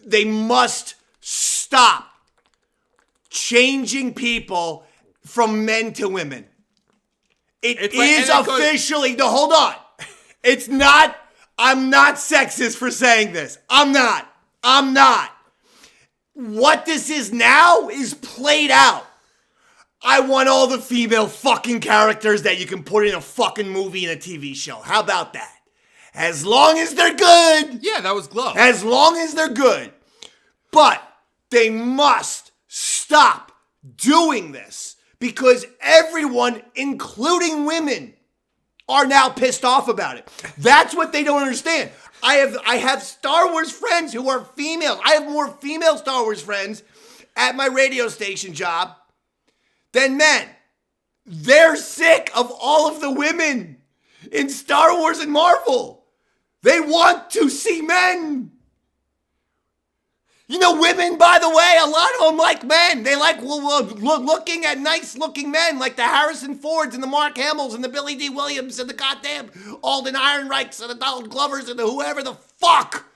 they must stop changing people from men to women. It is like, officially, no, hold on. It's not, I'm not sexist for saying this. I'm not. What this is now is played out. I want all the female fucking characters that you can put in a fucking movie and a TV show. How about that? As long as they're good. Yeah, that was Glow. As long as they're good. But they must stop doing this because everyone, including women, are now pissed off about it. That's what they don't understand. I have Star Wars friends who are females. I have more female Star Wars friends at my radio station job than men. They're sick of all of the women in Star Wars and Marvel. They want to see men. You know, women, by the way, a lot of them like men. They like looking at nice-looking men like the Harrison Fords and the Mark Hamills and the Billy D. Williams and the goddamn Alden Ehrenreichs and the Donald Glovers and the whoever the fuck.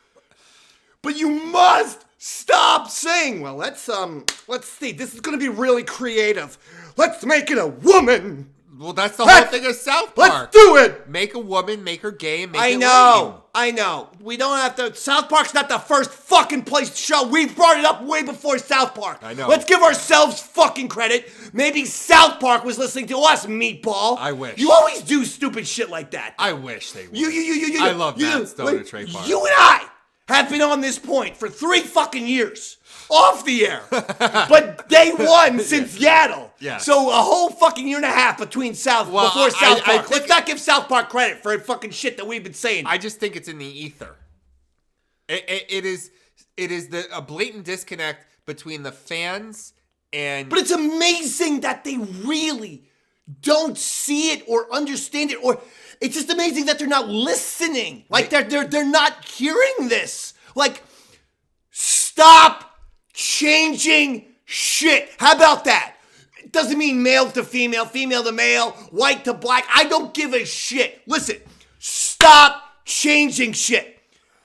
But you must stop saying, well, let's see, this is going to be really creative. Let's make it a woman. Well, that's the whole thing of South Park. Let's do it. Make a woman, make her gay, make I it know. We don't have to. South Park's not the first fucking place to show. We brought it up way before South Park. I know. Let's give ourselves fucking credit. Maybe South Park was listening to us, meatball. I wish. You always do stupid shit like that. I wish they would. You. I love Matt Stone and Trey Parker. You and I have been on this point for 3 fucking years. Off the air. But day one since Yaddle. Yeah. So a whole fucking year and a half before South Park. Let's not give South Park credit for fucking shit that we've been saying. I just think it's in the ether. It is a blatant disconnect between the fans and... But it's amazing that they really don't see it or understand it, or it's just amazing that they're not listening. Like they're not hearing this. Like, stop changing shit. How about that? It doesn't mean male to female, female to male, white to black. I don't give a shit. Listen, stop changing shit.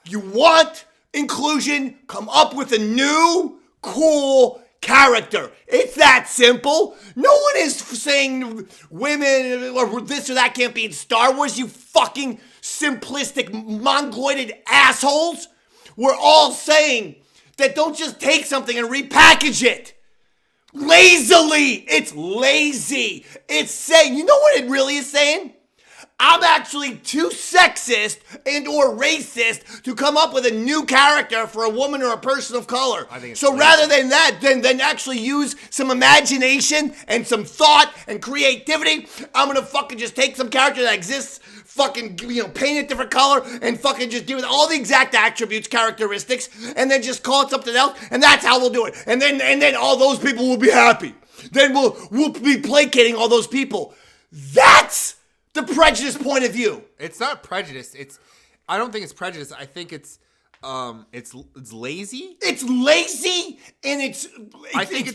You want inclusion? Come up with a new, cool character. It's that simple. No one is saying women or this or that can't be in Star Wars, you fucking simplistic, mongoloided assholes. We're all saying that don't just take something and repackage it. Lazily. It's lazy. It's saying, you know what it really is saying? I'm actually too sexist and or racist to come up with a new character for a woman or a person of color. I think it's so lazy. rather than that, then actually use some imagination and some thought and creativity, I'm gonna fucking just take some character that exists, fucking, paint it different color and fucking just give it all the exact attributes, characteristics, and then just call it something else, and that's how we'll do it. And then all those people will be happy. Then we'll be placating all those people. That's the prejudice point of view. It's not prejudice. I don't think it's prejudice. I think it's lazy. It's lazy, and it's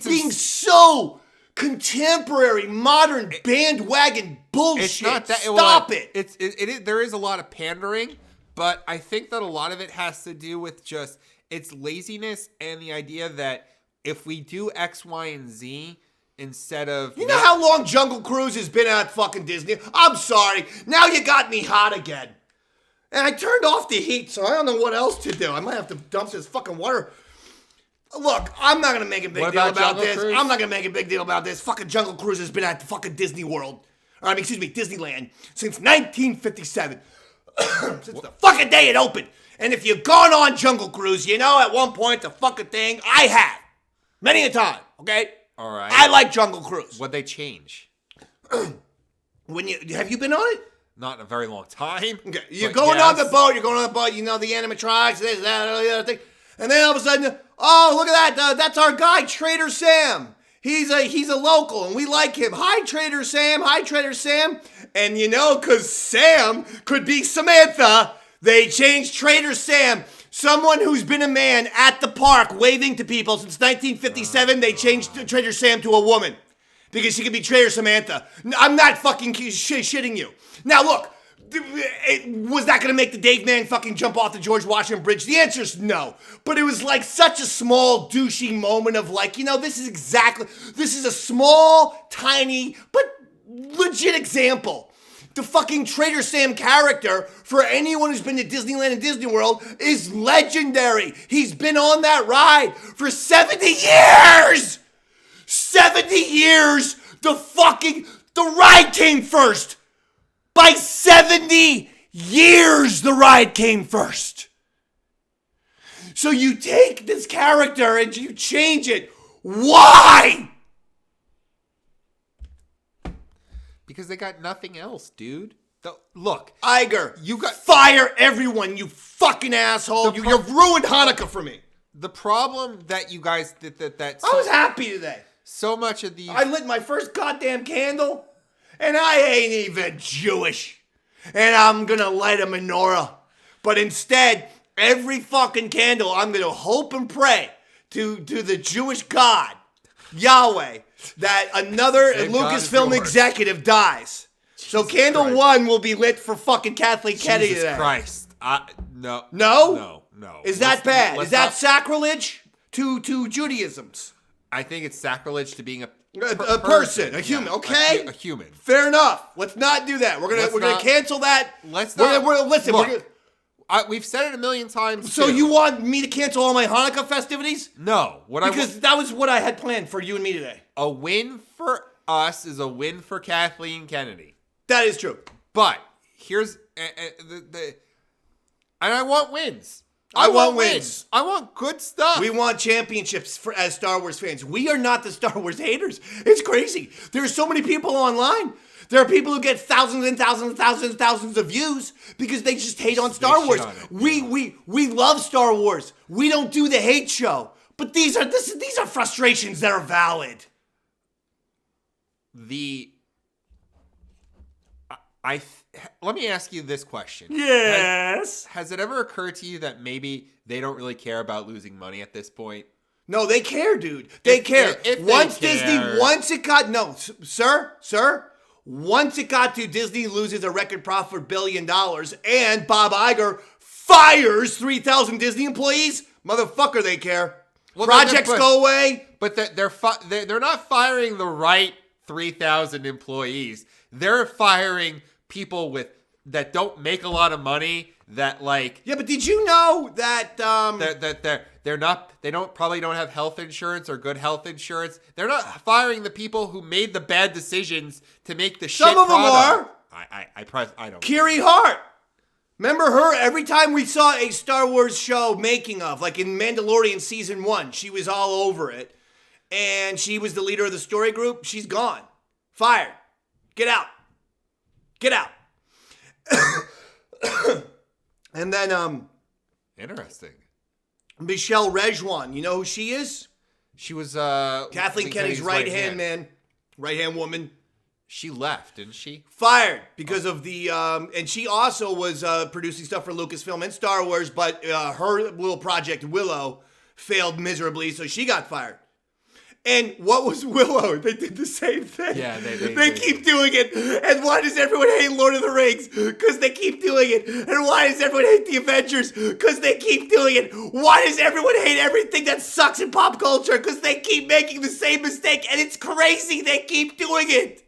being so so contemporary, modern, bandwagon bullshit. It's not that. Stop it. There is a lot of pandering, but I think that a lot of it has to do with just it's laziness and the idea that if we do X, Y, and Z instead of... You know how long Jungle Cruise has been at fucking Disney? I'm sorry. Now you got me hot again. And I turned off the heat, so I don't know what else to do. I might have to dump this fucking water. Look, I'm not going to make a big deal about this. Cruise? I'm not going to make a big deal about this. Fucking Jungle Cruise has been at the fucking Disney World. Disneyland since 1957. Since the fucking day it opened. And if you've gone on Jungle Cruise, you know at one point the fucking thing, I have. Many a time, okay? All right. I like Jungle Cruise. What'd they change? Have you been on it? Not in a very long time. Okay. You're going on the boat, the animatronics, this, that, the other thing. And then all of a sudden, oh, look at that. That's our guy, Trader Sam. He's a local, and we like him. Hi, Trader Sam. Hi, Trader Sam. And because Sam could be Samantha, they changed Trader Sam. Someone who's been a man at the park waving to people since 1957, they changed Trader Sam to a woman. Because she could be Trader Samantha. I'm not fucking shitting you. Now look, Was that going to make the Dave Man fucking jump off the George Washington Bridge? The answer is no. But it was like such a small, douchey moment of like, this is a small, tiny, but legit example. The fucking Trader Sam character, for anyone who's been to Disneyland and Disney World, is legendary. He's been on that ride for 70 years! 70 years! The ride came first! By 70 years, the ride came first. So you take this character and you change it. Why? Because they got nothing else, dude. Look. Iger, fire everyone, you fucking asshole. You've ruined Hanukkah for me. The problem that you guys... I was happy today. So much of these... I lit my first goddamn candle. And I ain't even Jewish. And I'm gonna light a menorah. But instead, every fucking candle, I'm gonna hope and pray to the Jewish God, Yahweh, that another Lucasfilm executive dies. So candle Christ. 1 will be lit for fucking Kathleen Kennedy today. Jesus Christ. No. No? No. Is that bad? Is that sacrilege to Judaism's? I think it's sacrilege to being a person, a human, okay? A human. Fair enough. Let's not do that. We're gonna cancel that. Let's not. Listen. Look, we've said it a million times. So you want me to cancel all my Hanukkah festivities? No. Because that was what I had planned for you and me today. A win for us is a win for Kathleen Kennedy. That is true. But here's and I want wins. I want wins. I want good stuff. We want championships as Star Wars fans. We are not the Star Wars haters. It's crazy. There's so many people online. There are people who get thousands and thousands and thousands and thousands of views because they just hate on Star Wars. We love Star Wars. We don't do the hate show. But these are frustrations that are valid. Let me ask you this question. Yes. Has it ever occurred to you that maybe they don't really care about losing money at this point? No, they care, dude. They care. Once it got to Disney loses a record profit of $1 billion and Bob Iger fires 3,000 Disney employees, motherfucker, they care. Well, projects go away. But they're not firing the right 3,000 employees. They're firing people that don't make a lot of money. That like but did you know that they probably don't have health insurance or good health insurance. They're not firing the people who made the bad decisions to make the shit product. Some of them are. I don't. Kiri Hart. Remember her? Every time we saw a Star Wars show making of, like in Mandalorian season 1, she was all over it. And she was the leader of the story group. She's gone. Fired. Get out. Get out. And then, interesting. Michelle Rejwan, you know who she is? She was, Kathleen Kennedy's right-hand man. Right-hand woman. She left, didn't she? Fired because of the, and she also was producing stuff for Lucasfilm and Star Wars, but her little project, Willow, failed miserably, so she got fired. And what was Willow? They did the same thing. Yeah, they keep doing it. And why does everyone hate Lord of the Rings? Because they keep doing it. And why does everyone hate the Avengers? Because they keep doing it. Why does everyone hate everything that sucks in pop culture? Because they keep making the same mistake. And it's crazy they keep doing it.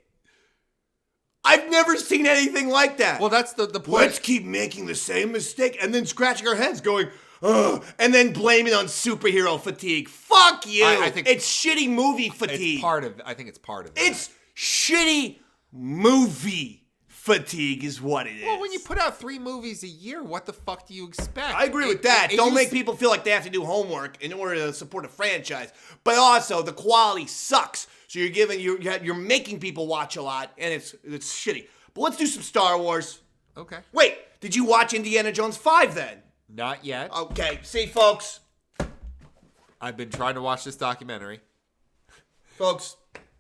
I've never seen anything like that. Well, that's the point. Let's keep making the same mistake and then scratching our heads going, ugh, and then blaming on superhero fatigue. Fuck you. I think it's shitty movie fatigue. I think it's part of it. It's shitty movie fatigue is what it is. Well, when you put out 3 movies a year, what the fuck do you expect? I agree with that. Don't make people feel like they have to do homework in order to support a franchise. But also, the quality sucks. So you're making people watch a lot, and it's shitty. But let's do some Star Wars. Okay. Wait, did you watch Indiana Jones 5 then? Not yet. Okay, see, folks. I've been trying to watch this documentary. Folks,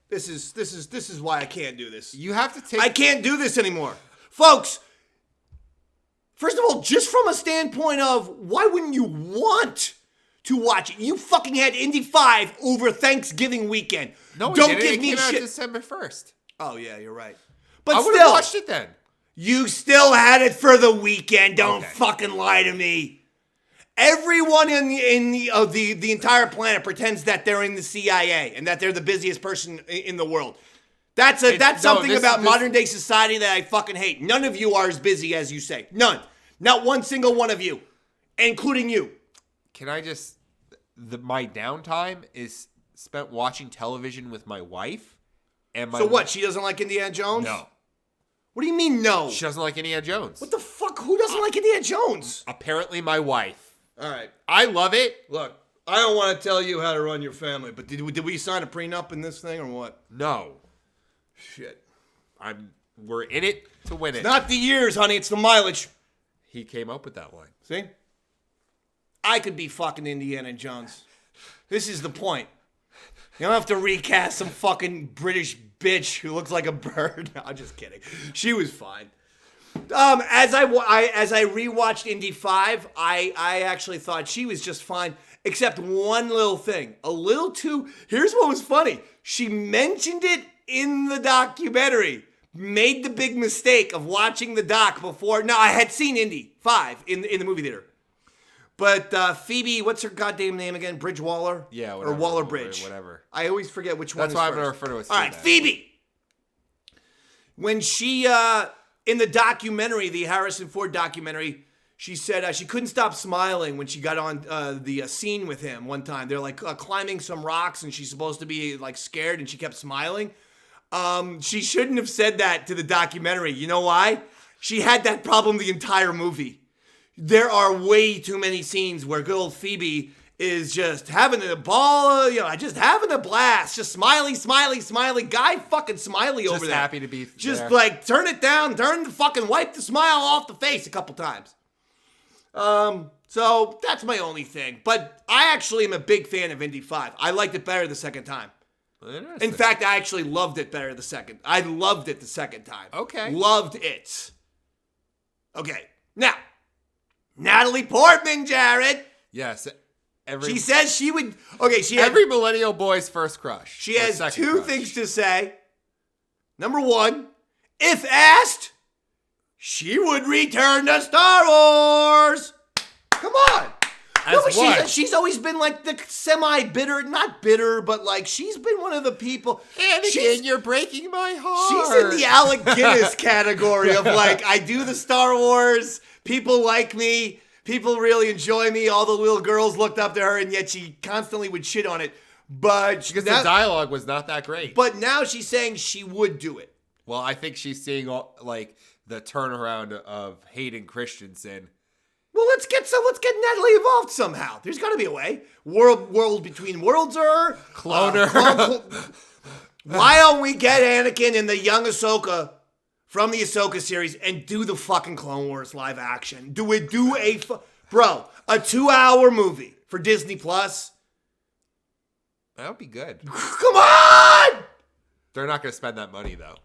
this is why I can't do this. You have to take... I can't do this anymore. Folks, first of all, just from a standpoint of why wouldn't you want to watch it? You fucking had Indy 5 over Thanksgiving weekend. No, don't give me it came shit. out December 1st. Oh, yeah, you're right. But I would have watched it then. You still had it for the weekend. Don't Okay. fucking lie to me. Everyone in the entire planet pretends that they're in the CIA and that they're the busiest person in the world. That's something about modern day society that I fucking hate. None of you are as busy as you say. None. Not one single one of you, including you. Can I just... my downtime is spent watching television with my wife. And my So what, she doesn't like Indiana Jones? No. What do you mean no? She doesn't like Indiana Jones. What the fuck? Who doesn't like Indiana Jones? Apparently my wife. All right. I love it. Look, I don't want to tell you how to run your family, but did we sign a prenup in this thing or what? No. Shit. We're in it to win it. Not the years, honey. It's the mileage. He came up with that line. See? I could be fucking Indiana Jones. This is the point. You don't have to recast some fucking British bitch who looks like a bird. No, I'm just kidding. She was fine. As I rewatched Indy 5, I actually thought she was just fine, except one little thing. A little too... Here's what was funny. She mentioned it in the documentary. Made the big mistake of watching the doc before... No, I had seen Indy 5 in the movie theater. But Phoebe, what's her goddamn name again? Bridge Waller? Yeah, whatever. Or Waller Bridge. Whatever. I always forget which one That's is why first. I'm going to refer to it. All right, Phoebe. When she, in the documentary, the Harrison Ford documentary, she said she couldn't stop smiling when she got on the scene with him one time. They're like climbing some rocks and she's supposed to be like scared and she kept smiling. She shouldn't have said that to the documentary. You know why? She had that problem the entire movie. There are way too many scenes where good old Phoebe is just having a ball, just having a blast, just smiley, guy fucking smiley over there. Just happy to be just there. like turn it down, wipe the smile off the face a couple times. So that's my only thing. But I actually am a big fan of Indy 5. I liked it better the second time. In fact, I actually loved it better the second. I loved it the second time. Okay. Loved it. Okay. Now, Natalie Portman, Jared. Yes. She says she would... Okay, every millennial boy's first crush. She has two things to say. Number one, if asked, she would return to Star Wars. Come on. She's always been like the semi-bitter, not bitter, but like she's been one of the people. Anakin, you're breaking my heart. She's in the Alec Guinness category of like, I do the Star Wars, people like me, people really enjoy me, all the little girls looked up to her, and yet she constantly would shit on it. But because the dialogue was not that great. But now she's saying she would do it. Well, I think she's seeing like the turnaround of Hayden Christensen. Well, let's get Natalie involved somehow. There's got to be a way. World between worlds her. Clone her. Why don't we get Anakin and the young Ahsoka from the Ahsoka series and do the fucking Clone Wars live action? Do a 2-hour movie for Disney Plus? That would be good. Come on! They're not going to spend that money though.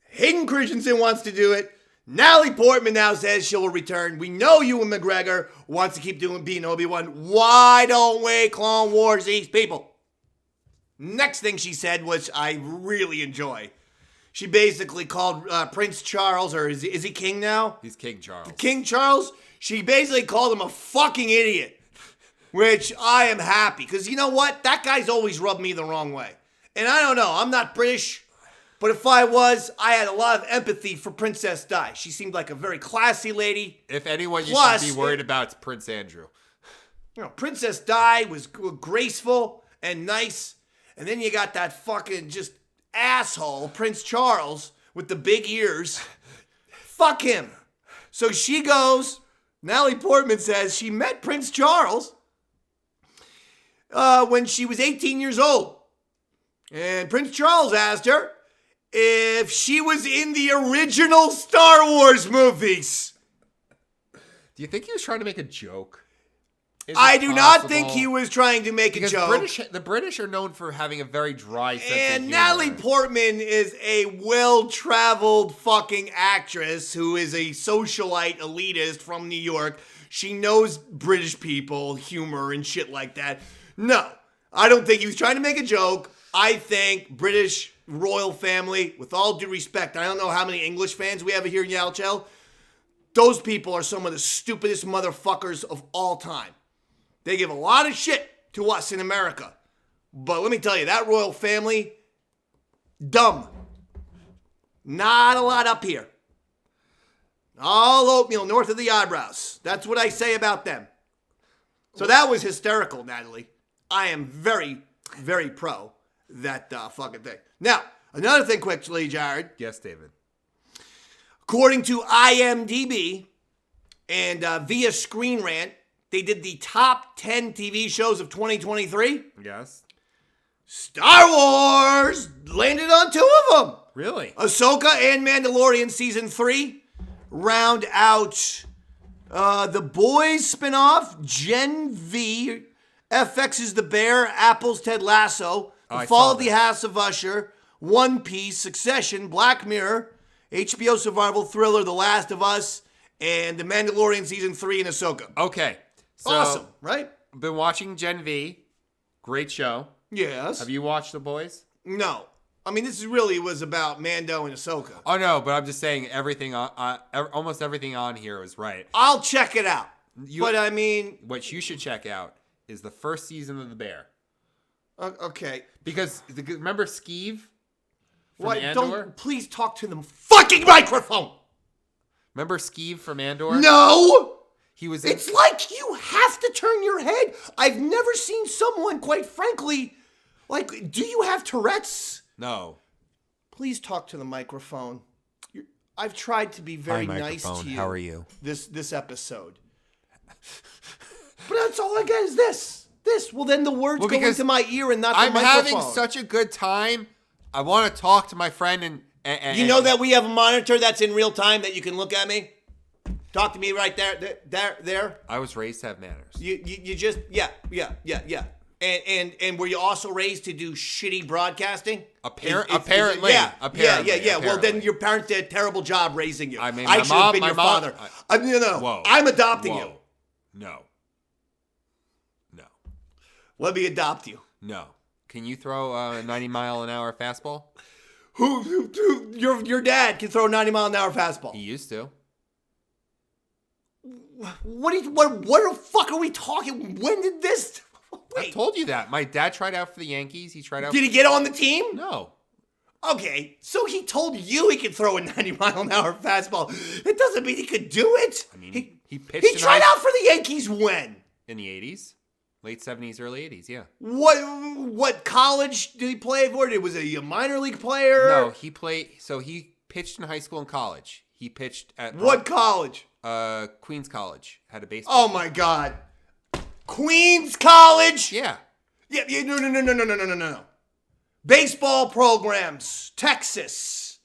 Hayden Christensen wants to do it. Natalie Portman now says she will return. We know Ewan McGregor wants to keep being Obi-Wan. Why don't we Clone Wars these people? Next thing she said, which I really enjoy. She basically called Prince Charles, or is he king now? He's King Charles. King Charles? She basically called him a fucking idiot. Which I am happy. Because you know what? That guy's always rubbed me the wrong way. And I don't know. I'm not British. But if I was, I had a lot of empathy for Princess Di. She seemed like a very classy lady. If anyone you should be worried about, it's Prince Andrew. Princess Di was graceful and nice. And then you got that fucking just asshole, Prince Charles, with the big ears. Fuck him. So she goes, Natalie Portman says she met Prince Charles when she was 18 years old. And Prince Charles asked her if she was in the original Star Wars movies. Do you think he was trying to make a joke? I do not think he was trying to make a joke. The British are known for having a very dry sense of humor. And Natalie Portman is a well-traveled fucking actress who is a socialite elitist from New York. She knows British people, humor, and shit like that. No, I don't think he was trying to make a joke. I think British royal family, with all due respect, I don't know how many English fans we have here in Yaddle Chattle. Those people are some of the stupidest motherfuckers of all time. They give a lot of shit to us in America. But let me tell you, that royal family, dumb. Not a lot up here. All oatmeal north of the eyebrows. That's what I say about them. So that was hysterical, Natalie. I am very, very pro that fucking thing. Now, another thing quickly, Jared. Yes, David. According to IMDb and via Screen Rant, they did the top 10 TV shows of 2023. Yes. Star Wars landed on 2 of them. Really? Ahsoka and Mandalorian Season 3 round out The Boys spinoff, Gen V, FX's The Bear, Apple's Ted Lasso, The Fall of the House of Usher, One Piece, Succession, Black Mirror, HBO survival thriller The Last of Us, and The Mandalorian Season 3 and Ahsoka. Okay. So, awesome, right? Been watching Gen V. Great show. Yes. Have you watched The Boys? No. I mean, this really was about Mando and Ahsoka. Oh, no, but I'm just saying everything almost everything on here was right. I'll check it out. But I mean... What you should check out is the first season of The Bear. Okay. Because, remember Skeeve from What? Andor? Don't please talk to the fucking microphone! Remember Skeeve from Andor? No! He was It's like you have to turn your head. I've never seen someone, quite frankly, like, do you have Tourette's? No. Please talk to the microphone. I've tried to be very nice to you. How are you? This episode. But that's all I get is this. Well, then the words go into my ear and not the microphone. I'm having such a good time. I want to talk to my friend and you know that we have a monitor that's in real time that you can look at me? Talk to me right there. I was raised to have manners. You just, yeah. And were you also raised to do shitty broadcasting? Apparently. Yeah. Well, then your parents did a terrible job raising you. I mean, I should have been your father. No. Whoa. I'm adopting you. No. Let me adopt you. No. Can you throw a 90-mile-an-hour fastball? Your dad can throw a 90-mile-an-hour fastball. He used to. What the fuck are we talking? When did this? Wait. I told you that. My dad tried out for the Yankees. He tried out. Did he get on the team? No. Okay, so he told you he could throw a 90-mile-an-hour fastball. It doesn't mean he could do it. I mean, he pitched. He tried out for the Yankees when? In the 80s. Late 70s, early 80s, yeah. What college did he play for? Was he a minor league player? No, he pitched in high school and college. He pitched at... What college? Queens College. Had a baseball team. my God. Queens College? Yeah. Yeah, no. Baseball programs. Texas.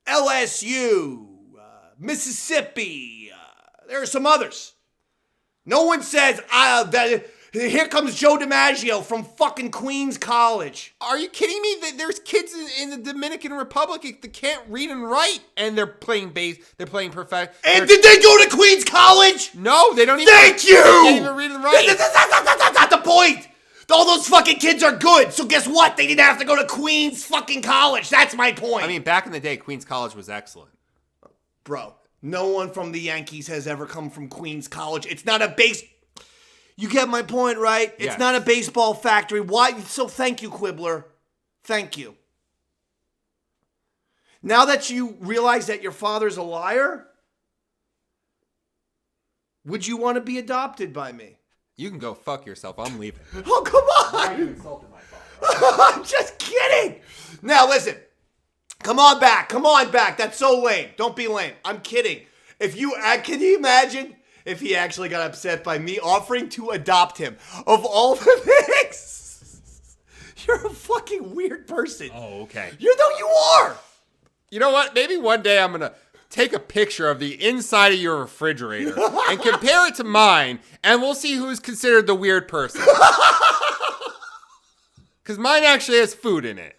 LSU. Mississippi. There are some others. No one says, here comes Joe DiMaggio from fucking Queens College. Are you kidding me? There's kids in the Dominican Republic that can't read and write, and they're playing they're playing professional. And did they go to Queens College? No, they don't even. Thank you! They can't even read and write. That's not the point. All those fucking kids are good, so guess what? They didn't have to go to Queens fucking College. That's my point. I mean, back in the day, Queens College was excellent. Bro, no one from the Yankees has ever come from Queens College. It's not a base... You get my point, right? It's not a baseball factory. Why? So thank you, Quibbler. Thank you. Now that you realize that your father's a liar, would you want to be adopted by me? You can go fuck yourself. I'm leaving. Oh, come on. You insulted my father. I'm just kidding. Now, listen. Come on back. That's so lame. Don't be lame. I'm kidding. Can you imagine... if he actually got upset by me offering to adopt him. Of all the things, you're a fucking weird person. Oh, okay. You are. You know what? Maybe one day I'm going to take a picture of the inside of your refrigerator and compare it to mine, and we'll see who's considered the weird person. Because mine actually has food in it.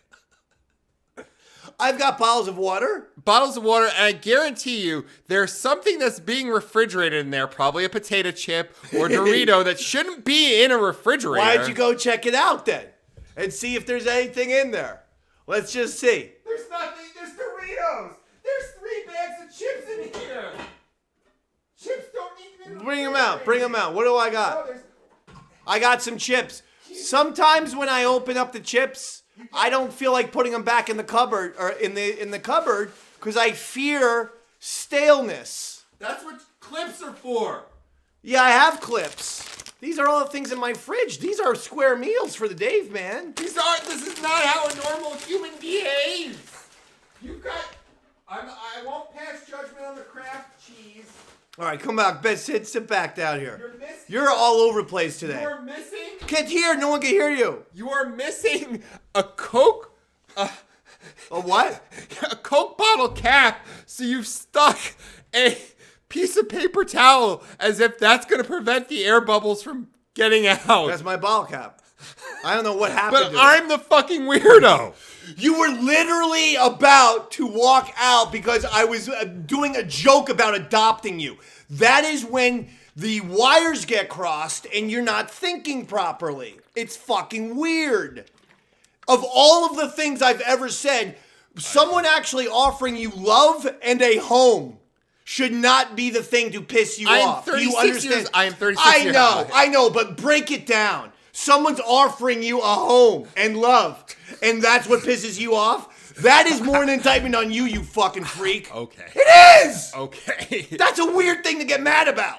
I've got bottles of water. And I guarantee you there's something that's being refrigerated in there, probably a potato chip or Dorito that shouldn't be in a refrigerator. Why don't you go check it out then and see if there's anything in there? Let's just see. There's nothing. There's Doritos. There's 3 bags of chips in here. Chips don't need to be... Bring them out. Bring them out. What do I got? Oh, I got some chips. Sometimes when I open up the chips, I don't feel like putting them back in the cupboard or in the cupboard because I fear staleness. that's what clips are for. Yeah, I have clips. These are all the things in my fridge. These are square meals for the Dave, man. This is not how a normal human behaves. You've got... I won't pass judgment on the Kraft cheese. All right, come back. Sit back down here. You're missing... You're all over the place today. You're missing... Can't hear. No one can hear you. You are missing a Coke... A what? A Coke bottle cap, so you've stuck a piece of paper towel as if that's going to prevent the air bubbles from getting out. That's my bottle cap. I don't know what happened But to I'm the fucking weirdo. You were literally about to walk out because I was doing a joke about adopting you. That is when the wires get crossed and you're not thinking properly. It's fucking weird. Of all of the things I've ever said, someone actually offering you love and a home should not be the thing to piss you off. You understand? I am 36 years old. I know, but break it down. Someone's offering you a home and love, and that's what pisses you off? That is more an indictment on you, you fucking freak. Okay. It is! Okay. That's a weird thing to get mad about.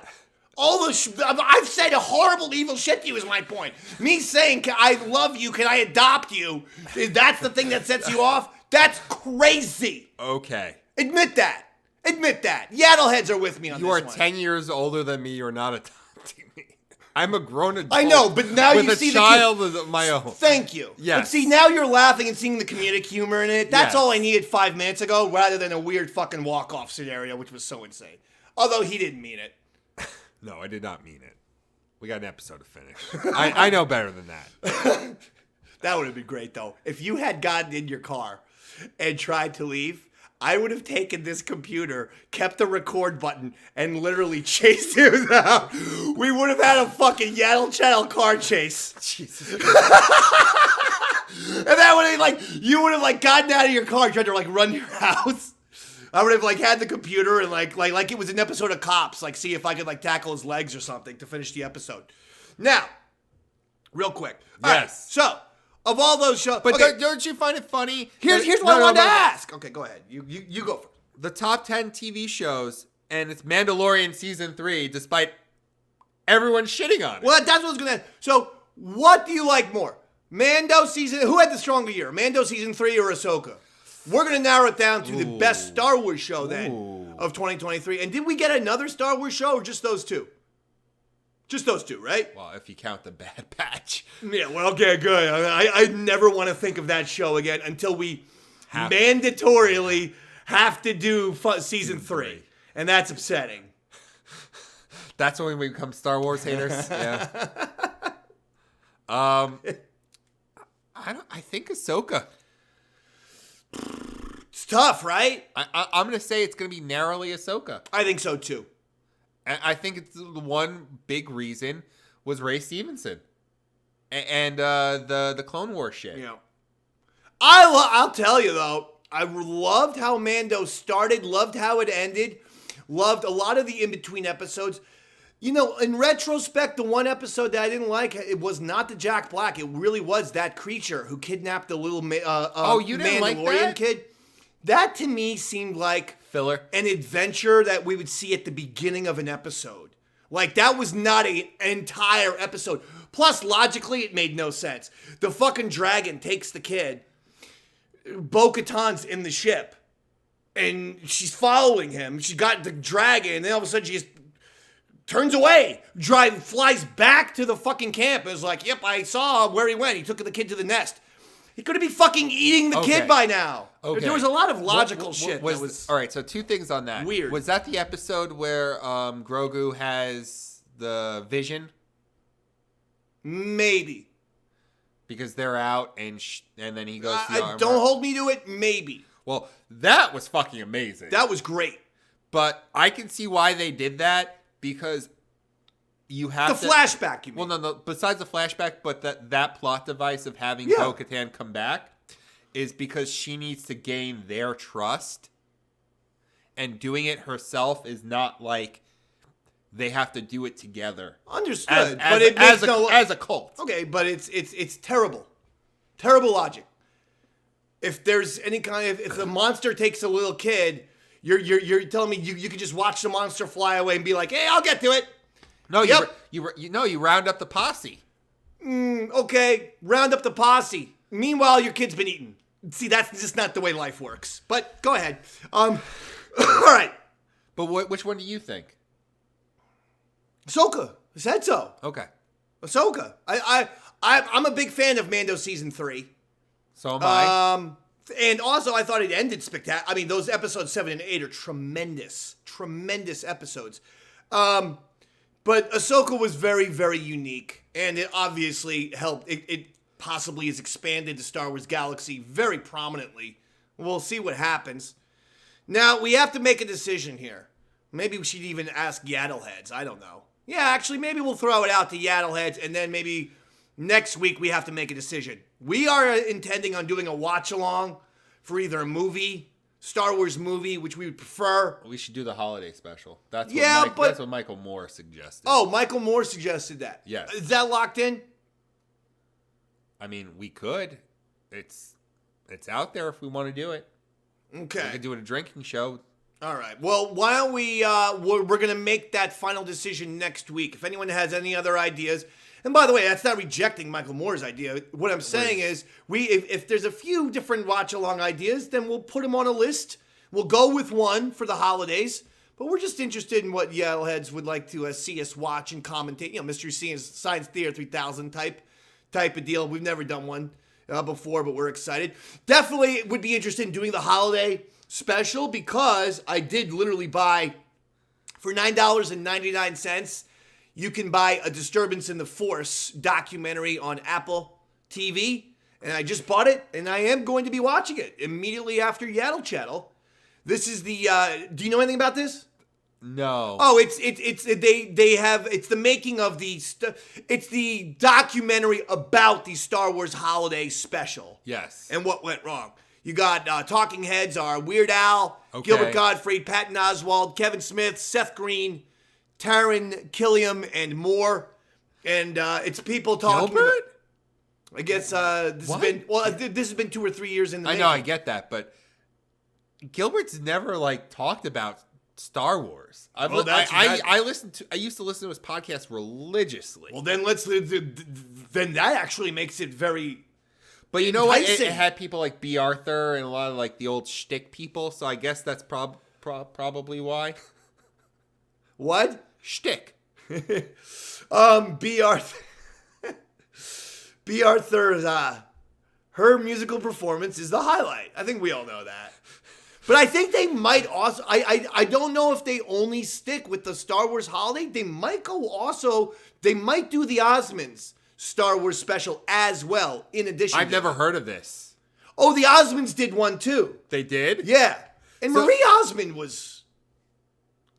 I've said a horrible, evil shit to you is my point. Me saying, I love you, can I adopt you? That's the thing that sets you off? That's crazy. Okay. Admit that. Admit that. Yaddle heads are with me on this one. You are 10 years older than me. You're not adopting me. I'm a grown adult. I know, but now you see with a child of my own. Thank you. Yes. But see, now you're laughing and seeing the comedic humor in it. That's Yes. all I needed 5 minutes ago, rather than a weird fucking walk-off scenario, which was so insane. Although he didn't mean it. No, I did not mean it. We got an episode to finish. I know better than that. That would have been great, though. If you had gotten in your car and tried to leave, I would have taken this computer, kept the record button, and literally chased him out. We would have had a fucking Yaddle Chattle car chase. Jesus. And that would have, like, you would have, like, gotten out of your car and tried to, like, run your house. I would have, like, had the computer and, like it was an episode of Cops, like, see if I could, like, tackle his legs or something to finish the episode. Now, real quick. All right, Yes. so, of all those shows... But okay, don't you find it funny? here's what I wanted to ask. Okay, go ahead. You go first. The top 10 TV shows, and it's Mandalorian Season 3, despite everyone shitting on it. Well, that's what I was going to... So, what do you like more? Mando season... Who had the stronger year? Mando season 3 or Ahsoka? We're going to narrow it down to the best Star Wars show then of 2023. And did we get another Star Wars show or just those two? Just those two, right? Well, if you count the Bad Batch. Yeah, well, okay, good. I never want to think of that show again until we mandatorily have to do season 3. And that's upsetting. That's when we become Star Wars haters. Yeah. I think Ahsoka. It's tough, right? I'm going to say it's going to be narrowly Ahsoka. I think so, too. I think it's the one big reason was Ray Stevenson and the Clone Wars shit. Yeah. I'll tell you, though, I loved how Mando started, loved how it ended, loved a lot of the in-between episodes. You know, in retrospect, the one episode that I didn't like, it was not the Jack Black. It really was that creature who kidnapped the little you didn't like Mandalorian that? kid. That, to me, seemed like Filler. an adventure that we would see at the beginning of an episode. Like, that was not an entire episode. Plus, logically, it made no sense. The fucking dragon takes the kid. Bo-Katan's in the ship. And she's following him. She got the dragon, and then all of a sudden she just turns away, flies back to the fucking camp. And was like, yep, I saw where he went. He took the kid to the nest. He could be fucking eating the kid by now. Okay. There was a lot of logical shit that was... All right, so 2 things on that. Weird. Was that the episode where Grogu has the vision? Maybe. Because they're out and then he goes to the armor. Don't hold me to it. Maybe. Well, that was fucking amazing. That was great. But I can see why they did that because you have the flashback, you mean? Well, no. Besides the flashback, but that plot device of having Bo-Katan come back, is because she needs to gain their trust. And doing it herself is not like they have to do it together. Understood. As, but it makes as a cult. Okay, but it's terrible. Terrible logic. If there's any kind of, if the monster takes a little kid, you're telling me you can just watch the monster fly away and be like, hey, I'll get to it. No, Yep. you round up the posse. Okay, round up the posse. Meanwhile, your kid's been eaten. See, that's just not the way life works. But go ahead. All right. But which one do you think? Ahsoka. I said so. Okay. Ahsoka. I'm a big fan of Mando season 3. So am I. And also, I thought it ended spectacular. I mean, those episodes 7 and 8 are tremendous episodes. But Ahsoka was very, very unique, and it obviously helped. It possibly has expanded the Star Wars galaxy very prominently. We'll see what happens. Now, we have to make a decision here. Maybe we should even ask Yaddle heads. I don't know. Yeah, actually, maybe we'll throw it out to Yaddle heads, and then maybe next week we have to make a decision. We are intending on doing a watch-along for either a movie, Star Wars movie, which we would prefer. We should do the holiday special. That's what Michael Moore suggested. Oh, Michael Moore suggested that. Yes. Is that locked in? I mean, we could. It's out there if we want to do it. Okay. We could do it a drinking show. All right. Well, why don't we're going to make that final decision next week. If anyone has any other ideas. And by the way, that's not rejecting Michael Moore's idea. What I'm saying is, if there's a few different watch-along ideas, then we'll put them on a list. We'll go with one for the holidays. But we're just interested in what Yaddle heads would like to see us watch and commentate. You know, Mystery Science Theater 3000 type of deal. We've never done one before, but we're excited. Definitely would be interested in doing the holiday special because I did literally buy, for $9.99, you can buy a Disturbance in the Force documentary on Apple TV. And I just bought it, and I am going to be watching it immediately after Yaddle Chattle. This is the, do you know anything about this? No. Oh, it's the making of it's the documentary about the Star Wars holiday special. Yes. And what went wrong. You got talking heads are Weird Al, Okay. Gilbert Gottfried, Patton Oswalt, Kevin Smith, Seth Green, Taron Killam, and more. And it's people talking. Gilbert? I guess this has been 2 or 3 years in the making. I know, I get that, but Gilbert's never talked about Star Wars. I used to listen to his podcast religiously. Well, then then that actually makes it very. But you know what? enticing. It had people like B. Arthur and a lot of the old shtick people. So I guess that's probably why. What? Shtick. B. Arthur. B. Arthur's her musical performance is the highlight. I think we all know that. But I think they might also. I don't know if they only stick with the Star Wars holiday. They might go also. They might do the Osmonds Star Wars special as well. In addition, I've never heard of this. Oh, the Osmonds did one too. They did? Yeah, and Marie Osmond was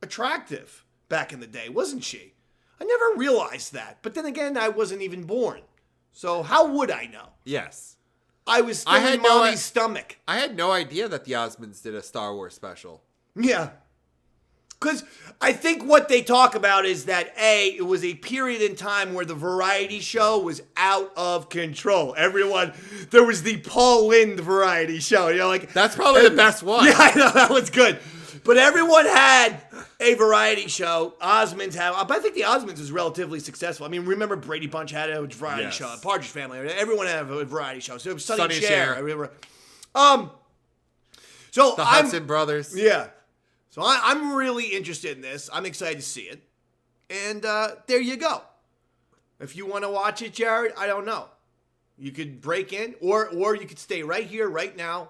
attractive back in the day, wasn't she? I never realized that. But then again, I wasn't even born, so how would I know? Yes. I was still in mommy's stomach. I had no idea that the Osmonds did a Star Wars special. Yeah. Because I think what they talk about is that, it was a period in time where the variety show was out of control. There was the Paul Lynde variety show. That's probably the best one. Yeah, I know, that was good. But everyone had a variety show. Osmonds had, but I think the Osmonds was relatively successful. I mean, remember Brady Bunch had a variety show. Partridge Family, everyone had a variety show. So it was Sonny and Cher. I remember. So the Hudson Brothers. Yeah. So I'm really interested in this. I'm excited to see it. And there you go. If you want to watch it, Jared, I don't know. You could break in, or you could stay right here, right now.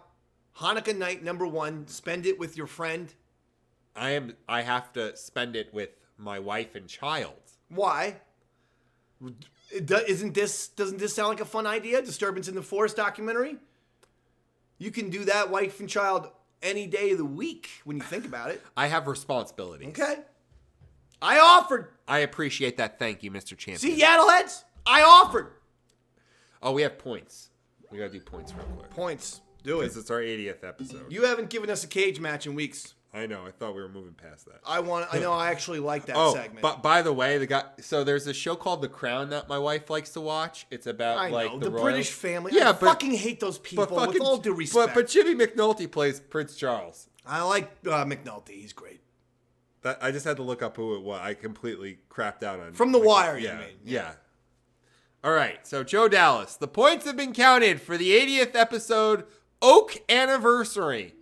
Hanukkah night #1. Spend it with your friend. I have to spend it with my wife and child. Why? Doesn't this sound like a fun idea? Disturbance in the Force documentary? You can do that, wife and child, any day of the week when you think about it. I have responsibilities. Okay. I offered. I appreciate that. Thank you, Mr. Champion. See, Yaddleheads? I offered. Oh, we have points. We gotta do points real quick. Points. Do it. Because it's our 80th episode. You haven't given us a cage match in weeks. I know. I thought we were moving past that. I know. I actually like that segment. But by the way, so there's a show called The Crown that my wife likes to watch. It's about the British family. Yeah, I fucking hate those people. With all due respect. But Jimmy McNulty plays Prince Charles. I like McNulty. He's great. I just had to look up who it was. I completely crapped out on. From The Wire, yeah, you mean? Yeah. All right. So Joe Dallas, the points have been counted for the 80th episode Oak Anniversary.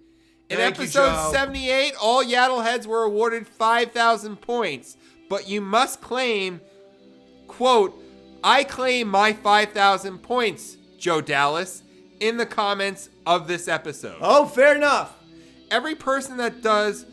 In episode 78, all Yaddle heads were awarded 5,000 points, but you must claim, quote, I claim my 5,000 points, Joe Dallas, in the comments of this episode. Oh, fair enough. Every person that does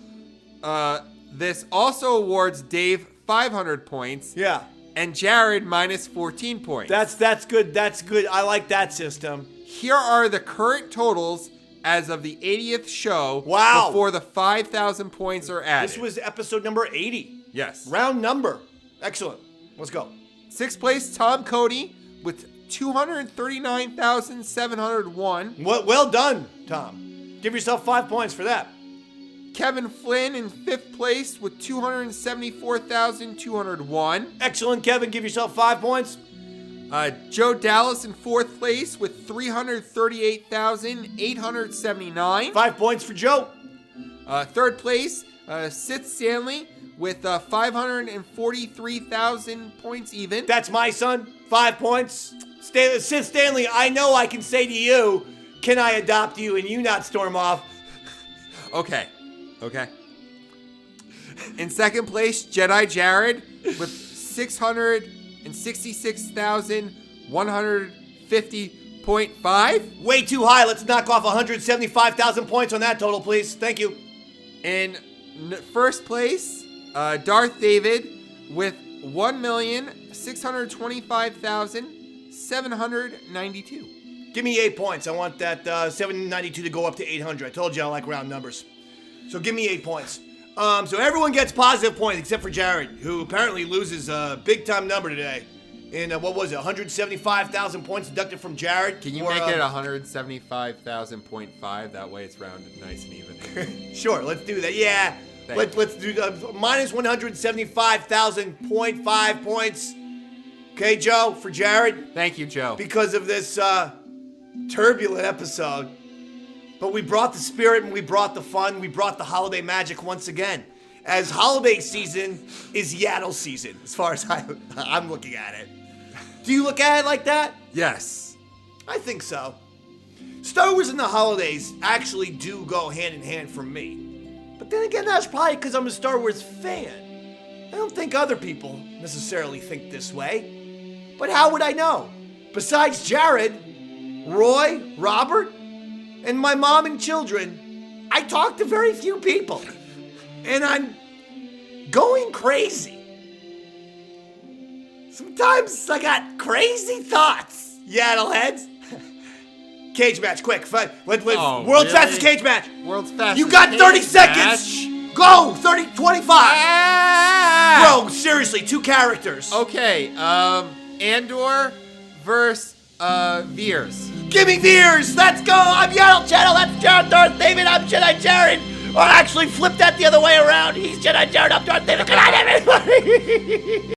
this also awards Dave 500 points. Yeah. And Jared minus 14 points. That's good. That's good. I like that system. Here are the current totals as of the 80th show. Wow. Before the 5,000 points are added. This was episode number 80. Yes. Round number. Excellent. Let's go. 6th place, Tom Cody with 239,701. Well done, Tom. Give yourself 5 points for that. Kevin Flynn in 5th place with 274,201. Excellent, Kevin. Give yourself 5 points. Joe Dallas in 4th place with 338,879. 5 points for Joe. 3rd place, Sith Stanley with 543,000 points even. That's my son. 5 points. Sith Stanley, I know I can say to you, can I adopt you, and you not storm off. Okay. In 2nd place, Jedi Jared with 666,150.5. Way too high. Let's knock off 175,000 points on that total, please. Thank you. In 1st place, Darth David with 1,625,792. Give me 8 points. I want that 792 to go up to 800. I told you I like round numbers. So give me 8 points. So everyone gets positive points except for Jared, who apparently loses a big-time number today. And what was it, 175,000 points deducted from Jared? Can you make it 175,000.5? That way it's rounded nice and even. Sure, let's do that. Yeah, let's do minus 175,000.5 points. Okay, Joe, for Jared. Thank you, Joe. Because of this turbulent episode. But we brought the spirit and we brought the fun. We brought the holiday magic once again. As holiday season is Yaddle season, as far as I'm looking at it. Do you look at it like that? Yes. I think so. Star Wars and the holidays actually do go hand in hand for me. But then again, that's probably because I'm a Star Wars fan. I don't think other people necessarily think this way. But how would I know? Besides Jared, Roy, Robert, and my mom and children, I talk to very few people. And I'm going crazy. Sometimes I got crazy thoughts, Yaddle heads. Cage match, quick. World's fastest cage match. World's fastest. You got 30 seconds. Go, 25. Bro, seriously, 2 characters. Okay, Andor versus Veers. Give me Veers. Let's go. I'm Yaddle Chattle. That's Jared Darth David. I'm Jedi Jared. Or actually, flip that the other way around. He's Jedi Jared. I'm Darth David. Good night, everybody.